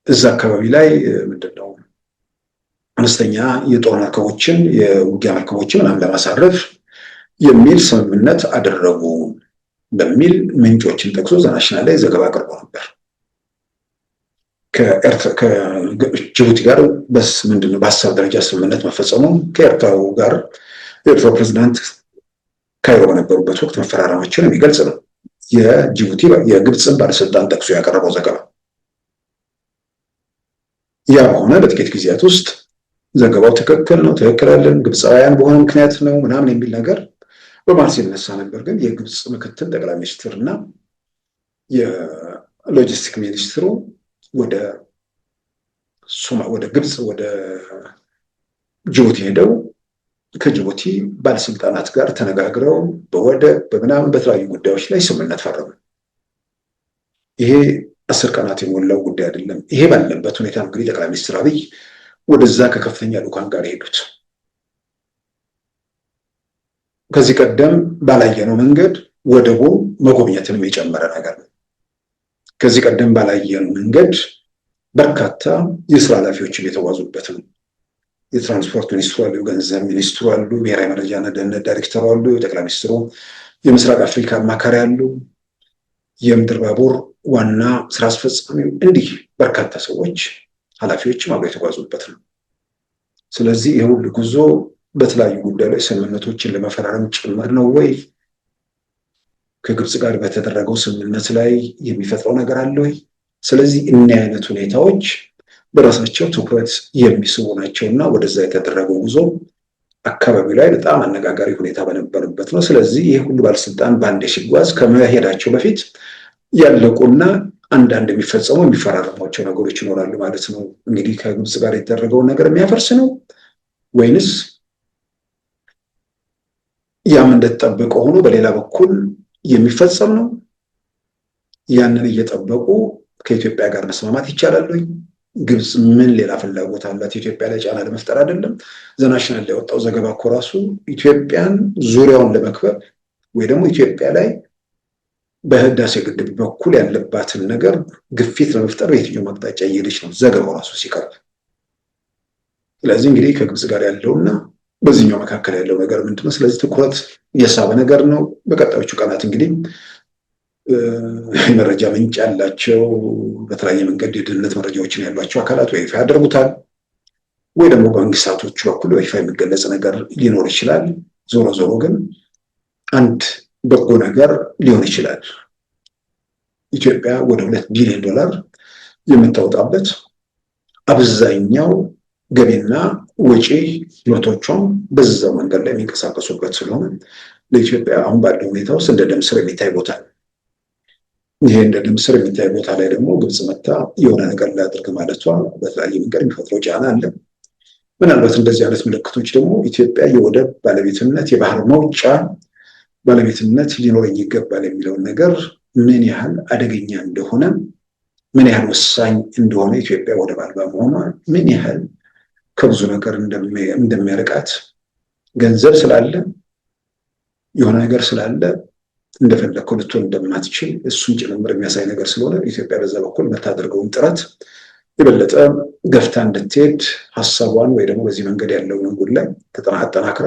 እዛ አካባቢ ላይ ምንድነው አነስተኛ የጦር መርከቦችን የውጊያ መርከቦችን ምናምን ለማሳረፍ የሚል ስምምነት አደረጉ በሚል ምንጮችን ጠቅሶ ዘናሽናል ላይ ዘገባ አቅርቦ ነበር። ከጅቡቲ ጋር ምንድነው በሀሳብ ደረጃ ስምምነት መፈጸሙም ከኤርትራው ጋር የኤርትራው ፕሬዝዳንት ካይሮ በነበሩበት ወቅት መፈራረማቸውን የሚገልጽ ነው። የግብፅን ባለስልጣን ጠቅሶ ያቀረበው ዘገባ ያ በሆነ በጥቂት ጊዜያት ውስጥ ዘገባው ትክክል ነው፣ ትክክል አይደለም፣ ግብፃውያን በሆነ ምክንያት ነው ምናምን የሚል ነገር በማር ሲነሳ ነበር። ግን የግብፅ ምክትል ጠቅላይ ሚኒስትር እና የሎጂስቲክ ሚኒስትሩ ወደ ግብፅ ወደ ጅቡቲ ሄደው ከጅቡቲ ባለስልጣናት ጋር ተነጋግረው በወደብ በምናምን በተለያዩ ጉዳዮች ላይ ስምምነት ፈረሙ። ይሄ 10 ቀናት የሞላው ጉዳይ አይደለም። ይሄ ባለበት ሁኔታ እንግዲህ ጠቅላይ ሚኒስትር አብይ ወደዛ ከከፍተኛ ልኡካን ጋር ሄዱት። ከዚህ ቀደም ባላየነው መንገድ ወደቡ መጎብኘትንም የጨመረ ነገር ነው። ከዚህ ቀደም ባላየነው መንገድ በርካታ የስራ ኃላፊዎችም የተጓዙበት ነው። የትራንስፖርት ሚኒስትሩ አሉ፣ የገንዘብ ሚኒስትሩ አሉ፣ ብሔራዊ መረጃና ደህንነት ዳይሬክተሩ አሉ፣ የጠቅላይ ሚኒስትሩ የምስራቅ አፍሪካ አማካሪ አሉ፣ የምድር ባቡር ዋና ስራ አስፈጻሚው፣ እንዲህ በርካታ ሰዎች ኃላፊዎችም አብረው የተጓዙበት ነው። ስለዚህ ይህ ሁሉ ጉዞ በተለያዩ ጉዳይ ላይ ስምምነቶችን ለመፈራረም ጭምር ነው ወይ? ከግብፅ ጋር በተደረገው ስምምነት ላይ የሚፈጥረው ነገር አለ ወይ? ስለዚህ እኒህ አይነት ሁኔታዎች በራሳቸው ትኩረት የሚስቡ ናቸውና ወደዛ የተደረገው ጉዞ አካባቢው ላይ በጣም አነጋጋሪ ሁኔታ በነበረበት ነው። ስለዚህ ይህ ሁሉ ባለስልጣን በአንዴ ሲጓዝ ከመሄዳቸው በፊት ያለቁና አንዳንድ የሚፈራረሟቸው ነገሮች ይኖራሉ ማለት ነው። እንግዲህ ከግብፅ ጋር የተደረገውን ነገር የሚያፈርስ ነው ወይንስ ያም እንደተጠበቀ ሆኖ በሌላ በኩል የሚፈጸም ነው? ያንን እየጠበቁ ከኢትዮጵያ ጋር መስማማት ይቻላል ወይ? ግብፅ ምን ሌላ ፍላጎት አላት? ኢትዮጵያ ላይ ጫና ለመፍጠር አይደለም? ዘናሽናል ላይ ያወጣው ዘገባ እኮ ራሱ ኢትዮጵያን ዙሪያውን ለመክበብ ወይ ደግሞ ኢትዮጵያ ላይ በህዳሴ ግድብ በኩል ያለባትን ነገር ግፊት ለመፍጠር በየትኛው አቅጣጫ እየሄደች ነው ዘገባው ራሱ ሲቀርብ። ስለዚህ እንግዲህ ከግብፅ ጋር ያለውና በዚህኛው መካከል ያለው ነገር ምንድነው? ስለዚህ ትኩረት የሳበ ነገር ነው። በቀጣዮቹ ቀናት እንግዲህ የመረጃ ምንጭ ያላቸው በተለያየ መንገድ የደህንነት መረጃዎችን ያሏቸው አካላት ወይ ይፋ ያደርጉታል ወይ ደግሞ በመንግስታቶቹ በኩል በይፋ የሚገለጽ ነገር ሊኖር ይችላል። ዞሮ ዞሮ ግን አንድ በጎ ነገር ሊሆን ይችላል። ኢትዮጵያ ወደ $2 ቢሊዮን የምታወጣበት አብዛኛው ገቢና ወጪ ህይወቶቿም በዛው መንገድ ላይ የሚንቀሳቀሱበት ስለሆነ ለኢትዮጵያ አሁን ባለው ሁኔታ ውስጥ እንደ ደም ስር የሚታይ ቦታ ነው። ይሄ እንደ ደም ስር የሚታይ ቦታ ላይ ደግሞ ግብፅ መታ የሆነ ነገር ላድርግ ማለቷ በተለያየ መንገድ የሚፈጥረው ጫና አለ። ምናልባት እንደዚህ አይነት ምልክቶች ደግሞ ኢትዮጵያ የወደብ ባለቤትነት የባህር መውጫ ባለቤትነት ሊኖረኝ ይገባል የሚለውን ነገር ምን ያህል አደገኛ እንደሆነ፣ ምን ያህል ወሳኝ እንደሆነ ኢትዮጵያ ወደብ አልባ መሆኗ ምን ያህል ከብዙ ነገር እንደሚያርቃት ገንዘብ ስላለ የሆነ ነገር ስላለ እንደፈለከው ልትሆን እንደማትችል እሱን ጭምር የሚያሳይ ነገር ስለሆነ ኢትዮጵያ በዛ በኩል የምታደርገውን ጥረት የበለጠ ገፍታ እንድትሄድ ሀሳቧን ወይ ደግሞ በዚህ መንገድ ያለውን ጉዳይ አጠናክራ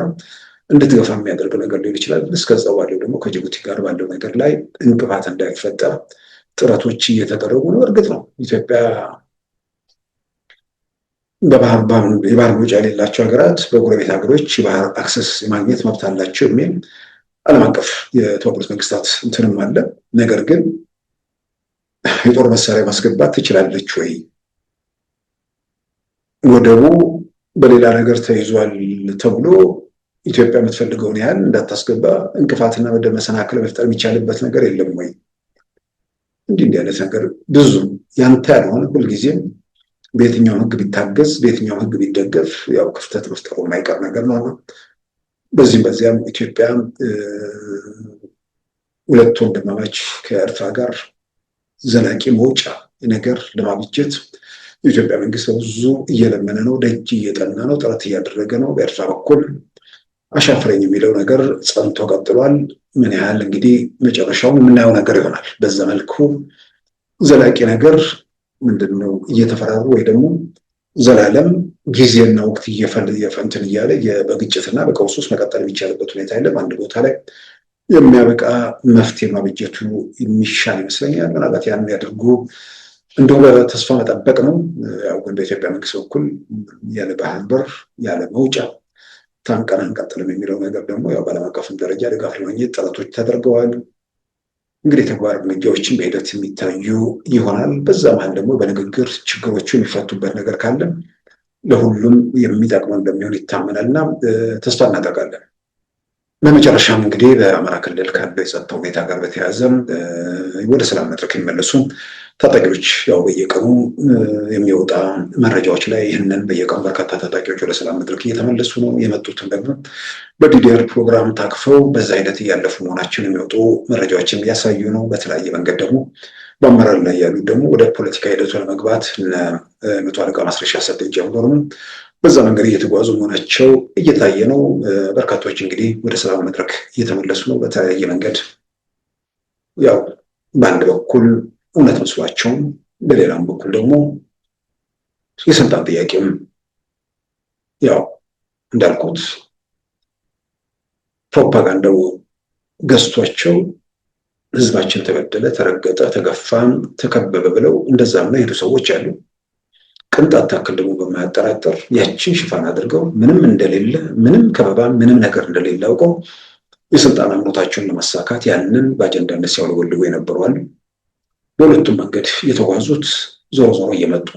እንድትገፋ የሚያደርግ ነገር ሊሆን ይችላል። እስከዛው ባለው ደግሞ ከጅቡቲ ጋር ባለው ነገር ላይ እንቅፋት እንዳይፈጠር ጥረቶች እየተደረጉ ነው። እርግጥ ነው ኢትዮጵያ የባህር መውጫ የሌላቸው ሀገራት በጎረቤት ሀገሮች የባህር አክሰስ የማግኘት መብት አላቸው የሚል ዓለም አቀፍ የተባበሩት መንግስታት እንትንም አለ። ነገር ግን የጦር መሳሪያ ማስገባት ትችላለች ወይ? ወደቡ በሌላ ነገር ተይዟል ተብሎ ኢትዮጵያ የምትፈልገውን ያህል እንዳታስገባ እንቅፋትና መሰናክል መፍጠር የሚቻልበት ነገር የለም ወይ? እንዲህ አይነት ነገር ብዙ ያንተ ያልሆነ ሁልጊዜም በየትኛው ህግ ቢታገዝ በየትኛው ህግ ቢደገፍ ያው ክፍተት መፍጠሩ የማይቀር ነገር ነው። በዚያም ኢትዮጵያ ሁለት ወንድማማች ከኤርትራ ጋር ዘላቂ መውጫ ነገር ለማብጀት የኢትዮጵያ መንግስት ብዙ እየለመነ ነው፣ ደጅ እየጠና ነው፣ ጥረት እያደረገ ነው። በኤርትራ በኩል አሻፍረኝ የሚለው ነገር ጸንቶ ቀጥሏል። ምን ያህል እንግዲህ መጨረሻውን የምናየው ነገር ይሆናል። በዛ መልኩ ዘላቂ ነገር ምንድነው እየተፈራሩ ወይ ደግሞ ዘላለም ጊዜና ወቅት እየፈንትን እያለ በግጭትና በቀውስ ውስጥ መቀጠል የሚቻልበት ሁኔታ የለም። አንድ ቦታ ላይ የሚያበቃ መፍትሄ ማብጀቱ የሚሻል ይመስለኛል። ምናልባት ያን የሚያደርጉ እንደው በተስፋ መጠበቅ ነው። ያው ግን በኢትዮጵያ መንግስት በኩል ያለ ባህር በር ያለ መውጫ ታንቀን አንቀጥልም የሚለው ነገር ደግሞ ያው በዓለም አቀፍም ደረጃ ድጋፍ ለማግኘት ጥረቶች ተደርገዋል። እንግዲህ ተግባር እርምጃዎችን በሂደት የሚታዩ ይሆናል። በዛ መሀል ደግሞ በንግግር ችግሮቹ የሚፈቱበት ነገር ካለ ለሁሉም የሚጠቅመው እንደሚሆን ይታመናል እና ተስፋ እናደርጋለን። በመጨረሻም እንግዲህ በአማራ ክልል ካለው የጸጥታ ሁኔታ ጋር በተያያዘ ወደ ሰላም መድረክ የሚመለሱ ታጣቂዎች ያው በየቀኑ የሚወጣ መረጃዎች ላይ ይህንን በየቀኑ በርካታ ታጣቂዎች ወደ ሰላም መድረክ እየተመለሱ ነው። የመጡትን ደግሞ በዲዲአር ፕሮግራም ታቅፈው በዛ ሂደት እያለፉ መሆናቸውን የሚወጡ መረጃዎችን እያሳዩ ነው። በተለያየ መንገድ ደግሞ በአመራር ላይ ያሉ ደግሞ ወደ ፖለቲካ ሂደቱ ለመግባት መቶ አለቃ ማስረሻ ሰጤን ጀምሮ በዛ መንገድ እየተጓዙ መሆናቸው እየታየ ነው። በርካቶች እንግዲህ ወደ ሰላም መድረክ እየተመለሱ ነው። በተለያየ መንገድ ያው በአንድ በኩል እውነት መስሏቸውም በሌላም በኩል ደግሞ የስልጣን ጥያቄም ያው እንዳልኩት ፕሮፓጋንዳው ገዝቷቸው ህዝባችን ተበደለ፣ ተረገጠ፣ ተገፋ፣ ተከበበ ብለው እንደዛም ነው የሄዱ ሰዎች አሉ። ቅንጣት ታክል ደግሞ በማያጠራጥር ያችን ሽፋን አድርገው ምንም እንደሌለ ምንም ከበባ ምንም ነገር እንደሌለ አውቀው የስልጣን አምሮታቸውን ለማሳካት ያንን በአጀንዳነት ሲያውለበልቡ የነበሩ አሉ። በሁለቱም መንገድ የተጓዙት ዞሮ ዞሮ እየመጡ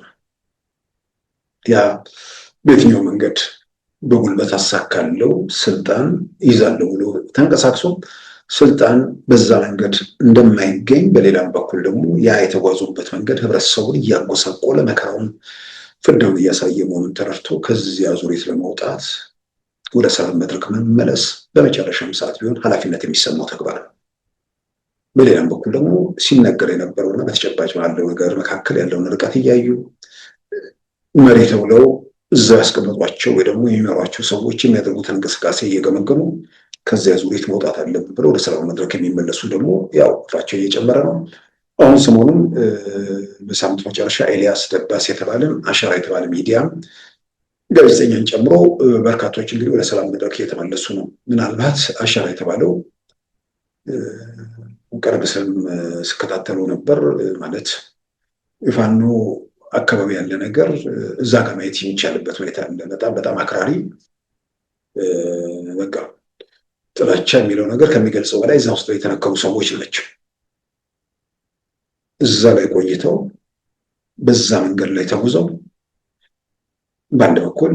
ያ በየትኛው መንገድ በጉልበት አሳካለው ስልጣን ይዛለው ብሎ ተንቀሳቅሶ ስልጣን በዛ መንገድ እንደማይገኝ በሌላም በኩል ደግሞ ያ የተጓዙበት መንገድ ህብረተሰቡን እያጎሳቆለ መከራውን ፍዳውን እያሳየ መሆኑን ተረድቶ ከዚያ ዙሪት ለመውጣት ወደ ሰላም መድረክ መመለስ በመጨረሻም ሰዓት ቢሆን ኃላፊነት የሚሰማው ተግባር ነው። በሌላም በኩል ደግሞ ሲነገር የነበረውና በተጨባጭ ባለው ነገር መካከል ያለውን ርቀት እያዩ መሪ ተብለው እዛ ያስቀመጧቸው ወይ ደግሞ የሚመሯቸው ሰዎች የሚያደርጉትን እንቅስቃሴ እየገመገሙ ከዚያ ዙሪት መውጣት አለብን ብለው ወደ ሰላም መድረክ የሚመለሱ ደግሞ ያው ቁጥራቸው እየጨመረ ነው። አሁን ሰሞኑን በሳምንት መጨረሻ ኤልያስ ደባስ የተባለ አሻራ የተባለ ሚዲያ ጋዜጠኛን ጨምሮ በርካቶች እንግዲህ ወደ ሰላም መድረክ እየተመለሱ ነው። ምናልባት አሻራ የተባለው ቀደም ሲልም ስከታተለው ነበር። ማለት የፋኖ አካባቢ ያለ ነገር እዛ ጋር ማየት የሚቻልበት ሁኔታ አለ። በጣም አክራሪ በቃ ጥላቻ የሚለው ነገር ከሚገልጸው በላይ እዛ ውስጥ የተነከሩ ሰዎች ናቸው። እዛ ላይ ቆይተው በዛ መንገድ ላይ ተጉዘው በአንድ በኩል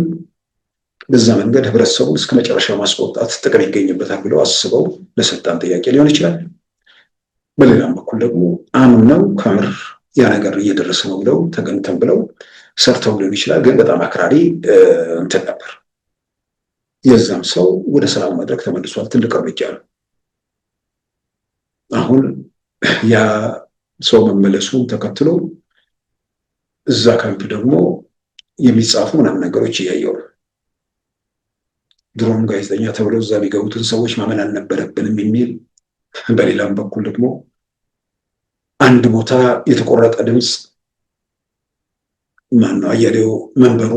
በዛ መንገድ ህብረተሰቡን እስከ መጨረሻ ማስቆጣት ጥቅም ይገኝበታል ብለው አስበው ለስልጣን ጥያቄ ሊሆን ይችላል። በሌላም በኩል ደግሞ አምነው ከምር ያ ነገር እየደረሰ ነው ብለው ተገንተን ብለው ሰርተው ሊሆን ይችላል። ግን በጣም አክራሪ እንትን ነበር። የዛም ሰው ወደ ሰላም መድረክ ተመልሷል። ትልቅ እርምጃ ነው። አሁን ያ ሰው መመለሱን ተከትሎ እዛ ካምፕ ደግሞ የሚጻፉ ምናምን ነገሮች እያየው ነው። ድሮም ጋዜጠኛ ተብለው እዛ የሚገቡትን ሰዎች ማመን አልነበረብንም የሚል፣ በሌላም በኩል ደግሞ አንድ ቦታ የተቆረጠ ድምፅ ማነው አያሌው መንበሩ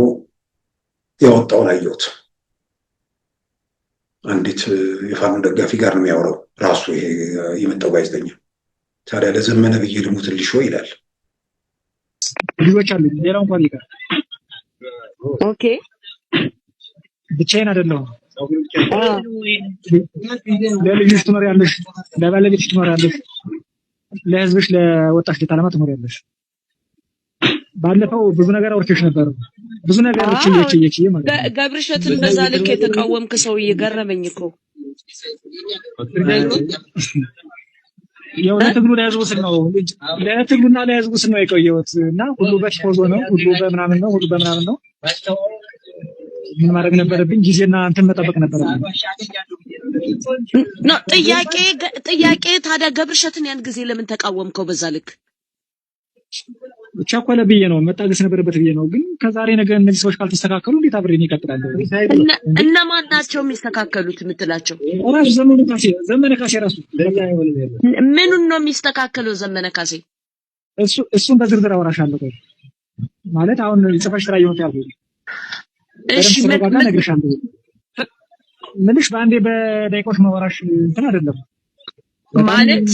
ያወጣውን አየሁት። አንዲት የፋኖ ደጋፊ ጋር ነው የሚያወራው ራሱ ይሄ የመጣው ጋዜጠኛ። ታዲያ ለዘመነ ብዬ ልሙት ልሾ ይላል። ልጆች አሉ፣ ሌላው እንኳን ይቀር። ኦኬ ብቻዬን አይደለሁም። ለልጆች ትኖሪያለሽ፣ ለባለቤትሽ ትኖሪያለሽ፣ ለህዝብሽ ለወጣሽ ለዓላማ ትኖሪያለሽ። ባለፈው ብዙ ነገር አውርቼሽ ነበር። ብዙ ነገር እቺ ማለት ነው። ገብርሸትን በዛ ልክ የተቃወምክ ሰው እየገረመኝ እኮ ያው ለትግሉ ለህዝቡ ስል ነው ለትግሉና ለህዝቡ ስል ነው የቆየሁት እና ሁሉ በቲፎዞ ነው ሁሉ በምናምን ነው ምን ማድረግ ነበረብኝ ጊዜና አንተን መጠበቅ ነበረብኝ ነው ጥያቄ ታዲያ ገብርሸትን ያን ጊዜ ለምን ተቃወምከው በዛ ልክ ቻኮለ ብዬ ነው መጣገስ ነበረበት ብዬ ነው ግን ከዛሬ ነገ እነዚህ ሰዎች ካልተስተካከሉ እንዴት አብረን ይቀጥላል እነማን ናቸው የሚስተካከሉት የምትላቸው ራሱ ዘመነ ካሴ ራሱ ምኑን ነው የሚስተካከለው ዘመነ ካሴ እሱን በዝርዝር አወራሻለሁ ማለት አሁን ጽፈሽ ስራ ይወጣ ያለው እሺ ምንሽ ባንዴ በዳይቆሽ ማወራሽ እንትን አይደለም ማለት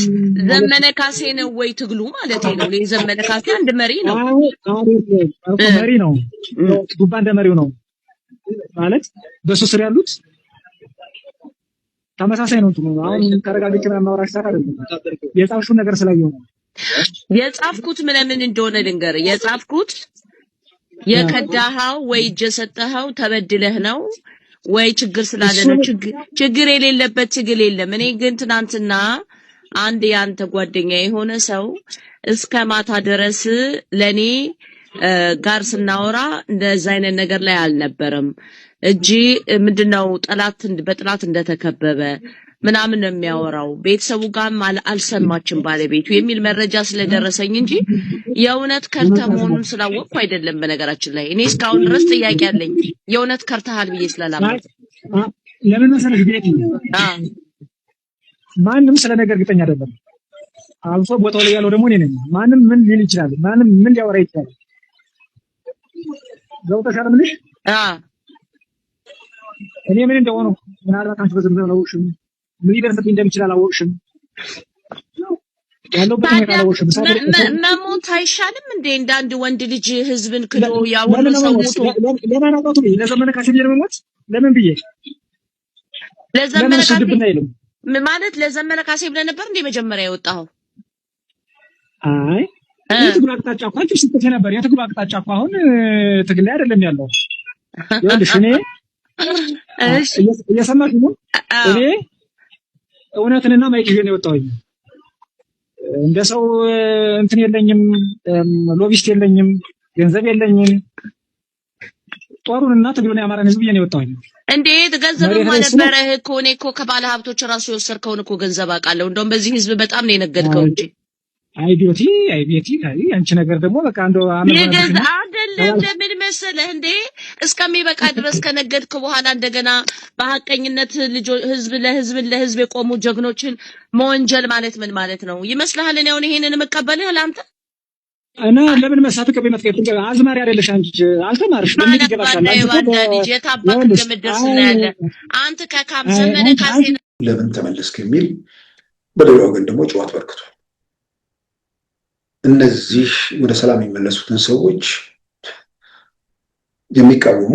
ዘመነ ካሴ ነው ወይ ትግሉ ማለት ነው ለዘመነ ካሴ አንድ መሪ ነው መሪ ነው ጉባ እንደ መሪው ነው ማለት በሱ ስር ያሉት ተመሳሳይ ነው እንትኑ አሁን ተረጋግጬ ማወራሽ ታካ አይደለም የጻፍሽው ነገር ስላየው ነው የጻፍኩት ምን እንደሆነ ልንገር የጻፍኩት የከዳሃው ወይ ጀሰጠሃው ተበድለህ ነው ወይ ችግር ስላለ ነው ችግር የሌለበት ችግር የለም እኔ ግን ትናንትና አንድ ያንተ ጓደኛ የሆነ ሰው እስከ ማታ ድረስ ለኔ ጋር ስናወራ እንደዛ አይነት ነገር ላይ አልነበረም እጂ ምንድነው በጥላት እንደተከበበ ምናምን ነው የሚያወራው ቤተሰቡ ጋር አልሰማችም ባለቤቱ የሚል መረጃ ስለደረሰኝ እንጂ የእውነት ከርተሞን ስላወቅኩ አይደለም በነገራችን ላይ እኔ እስካሁን ድረስ ጥያቄ አለኝ የእውነት ከርተሃል ብዬ ስላላመንኩ ለምን መሰለሽ ቤት ማንንም ስለ ነገር ግጠኛ አይደለም አልፎ ቦታው ላይ ያለው ደግሞ እኔ ነኝ ማንም ምን ሊል ይችላል ማንም ምን ሊያወራ ይችላል ገብተሻል ምንሽ እኔ ምን እንደሆነ ምናልባት አንቺ በዝምታ ነው ምን ይደርስብኝ እንደሚችል አላወቅሽም ያለው በተመጣጣኝ አላወቅሽም መሞት አይሻልም እንዴ እንዳንድ ወንድ ልጅ ህዝብን ክዶ ያውኑ ሰው ሞቶ ለማን አውጣቱ ለዘመነ ካሴ ለመሞት ለምን ብዬ ለዘመነ ካሴ ማለት ለዘመነ ካሴ ብለህ ነበር እንዴ መጀመሪያ የወጣው አይ የትግሉ አቅጣጫ እኮ አንቺ ስትተሽ ነበር የትግሉ አቅጣጫ እኮ አሁን ትግል ላይ አይደለም ያለው ይኸውልሽ እኔ እየሰማሽ ነው እኔ እውነትንና ማይክሽን የወጣሁኝ እንደ ሰው እንትን የለኝም ሎቢስት የለኝም ገንዘብ የለኝም ጦሩንና ትግሉን ያማራን ህዝብ የኔ የወጣሁኝ እንዴት ገንዘብማ ነበረህ እኮ እኔ እኮ ከባለ ሀብቶች ራሱ የወሰርከውን እኮ ገንዘብ አውቃለሁ እንደውም በዚህ ህዝብ በጣም ነው የነገድከው እንጂ አይዲዮቲ አንቺ ነገር ደግሞ በቃ እንደው አይደለም ለምን መሰለህ እንዴ እስከሚበቃ ድረስ ከነገድክ በኋላ እንደገና በሐቀኝነት ህዝብ ለህዝብ የቆሙ ጀግኖችን መወንጀል ማለት ምን ማለት ነው ይመስልሃል እኔ አሁን ይሄንን መቀበልህ ለአንተ እና ለምን መሳተከ በመጥቀጥ አዝማሪ አይደለሽ አንቺ አልተማርሽ ምን ይገባሻል አንቺ የታባክ እንደምደርስ ነው ያለ አንተ ከካም ዘመነ ካሴ ለምን ተመለስክ የሚል በሌላ ወገን ደግሞ ጨዋታ በርክቷል እነዚህ ወደ ሰላም የሚመለሱትን ሰዎች የሚቃወሙ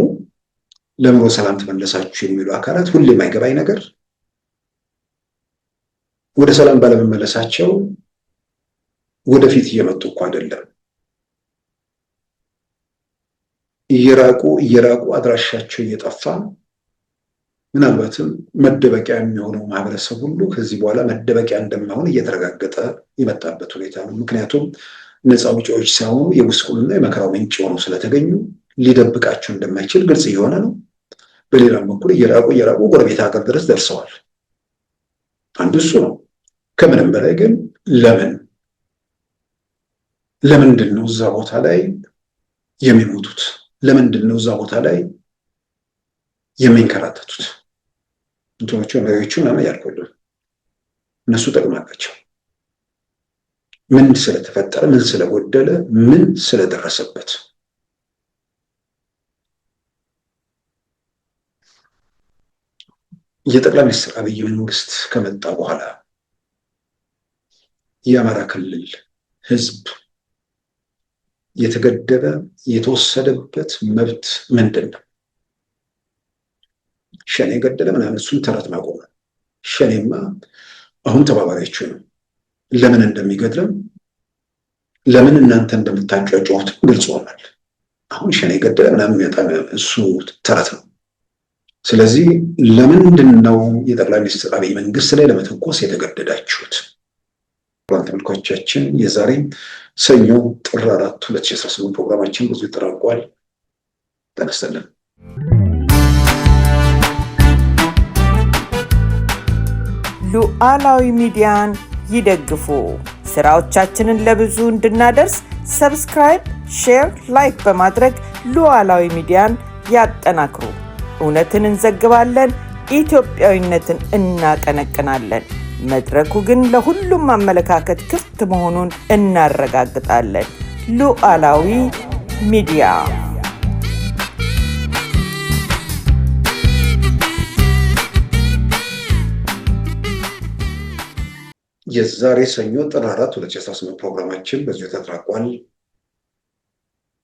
ለምን ወደ ሰላም ተመለሳችሁ የሚሉ አካላት ሁሌ የማይገባኝ ነገር ወደ ሰላም ባለመመለሳቸው ወደፊት እየመጡ እኮ አይደለም እየራቁ አድራሻቸው እየጠፋ ምናልባትም መደበቂያ የሚሆነው ማህበረሰብ ሁሉ ከዚህ በኋላ መደበቂያ እንደማይሆን እየተረጋገጠ የመጣበት ሁኔታ ነው ምክንያቱም ነፃ አውጪዎች ሳይሆኑ የጉስቁልና የመከራው ምንጭ ሆነው ስለተገኙ ሊደብቃቸው እንደማይችል ግልጽ እየሆነ ነው በሌላም በኩል እየራቁ ጎረቤት ሀገር ድረስ ደርሰዋል አንዱ እሱ ነው ከምንም በላይ ግን ለምንድን ነው እዛ ቦታ ላይ የሚሞቱት ለምንድን ነው እዛ ቦታ ላይ የሚንከራተቱት እንትኖቹ መሪዎቹ ምናምን ያልኩልህ እነሱ ጠቅማላቸው ምን ስለተፈጠረ ምን ስለጎደለ ምን ስለደረሰበት የጠቅላይ ሚኒስትር አብይ መንግስት ከመጣ በኋላ የአማራ ክልል ህዝብ የተገደበ የተወሰደበት መብት ምንድነው ሸኔ ገደለ ምናምን እሱን ተረት ማቆም ነው ሸኔማ አሁን ተባባሪያቸው ነው ለምን እንደሚገድለም ለምን እናንተ እንደምታጫጫውት ግልጽ ሆኗል። አሁን ሸኔ ገደለ ምናምን እሱ ተረት ነው። ስለዚህ ለምንድን ነው የጠቅላይ ሚኒስትር አብይ መንግስት ላይ ለመተኮስ የተገደዳችሁት? ተመልካቾቻችን የዛሬ ሰኞ ጥር 4 2018 ፕሮግራማችን ብዙ ተጠናቋል። ተነስተልን ሉዓላዊ ሚዲያን ይደግፉ። ስራዎቻችንን ለብዙ እንድናደርስ ሰብስክራይብ፣ ሼር፣ ላይክ በማድረግ ሉዓላዊ ሚዲያን ያጠናክሩ። እውነትን እንዘግባለን፣ ኢትዮጵያዊነትን እናቀነቅናለን። መድረኩ ግን ለሁሉም አመለካከት ክፍት መሆኑን እናረጋግጣለን። ሉዓላዊ ሚዲያ የዛሬ ሰኞ ጥር 4 2018 ፕሮግራማችን በዚሁ ተጠናቋል።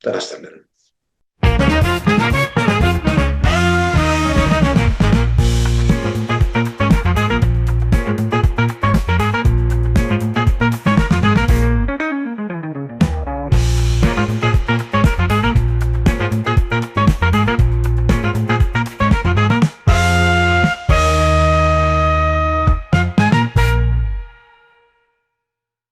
ተነስተልን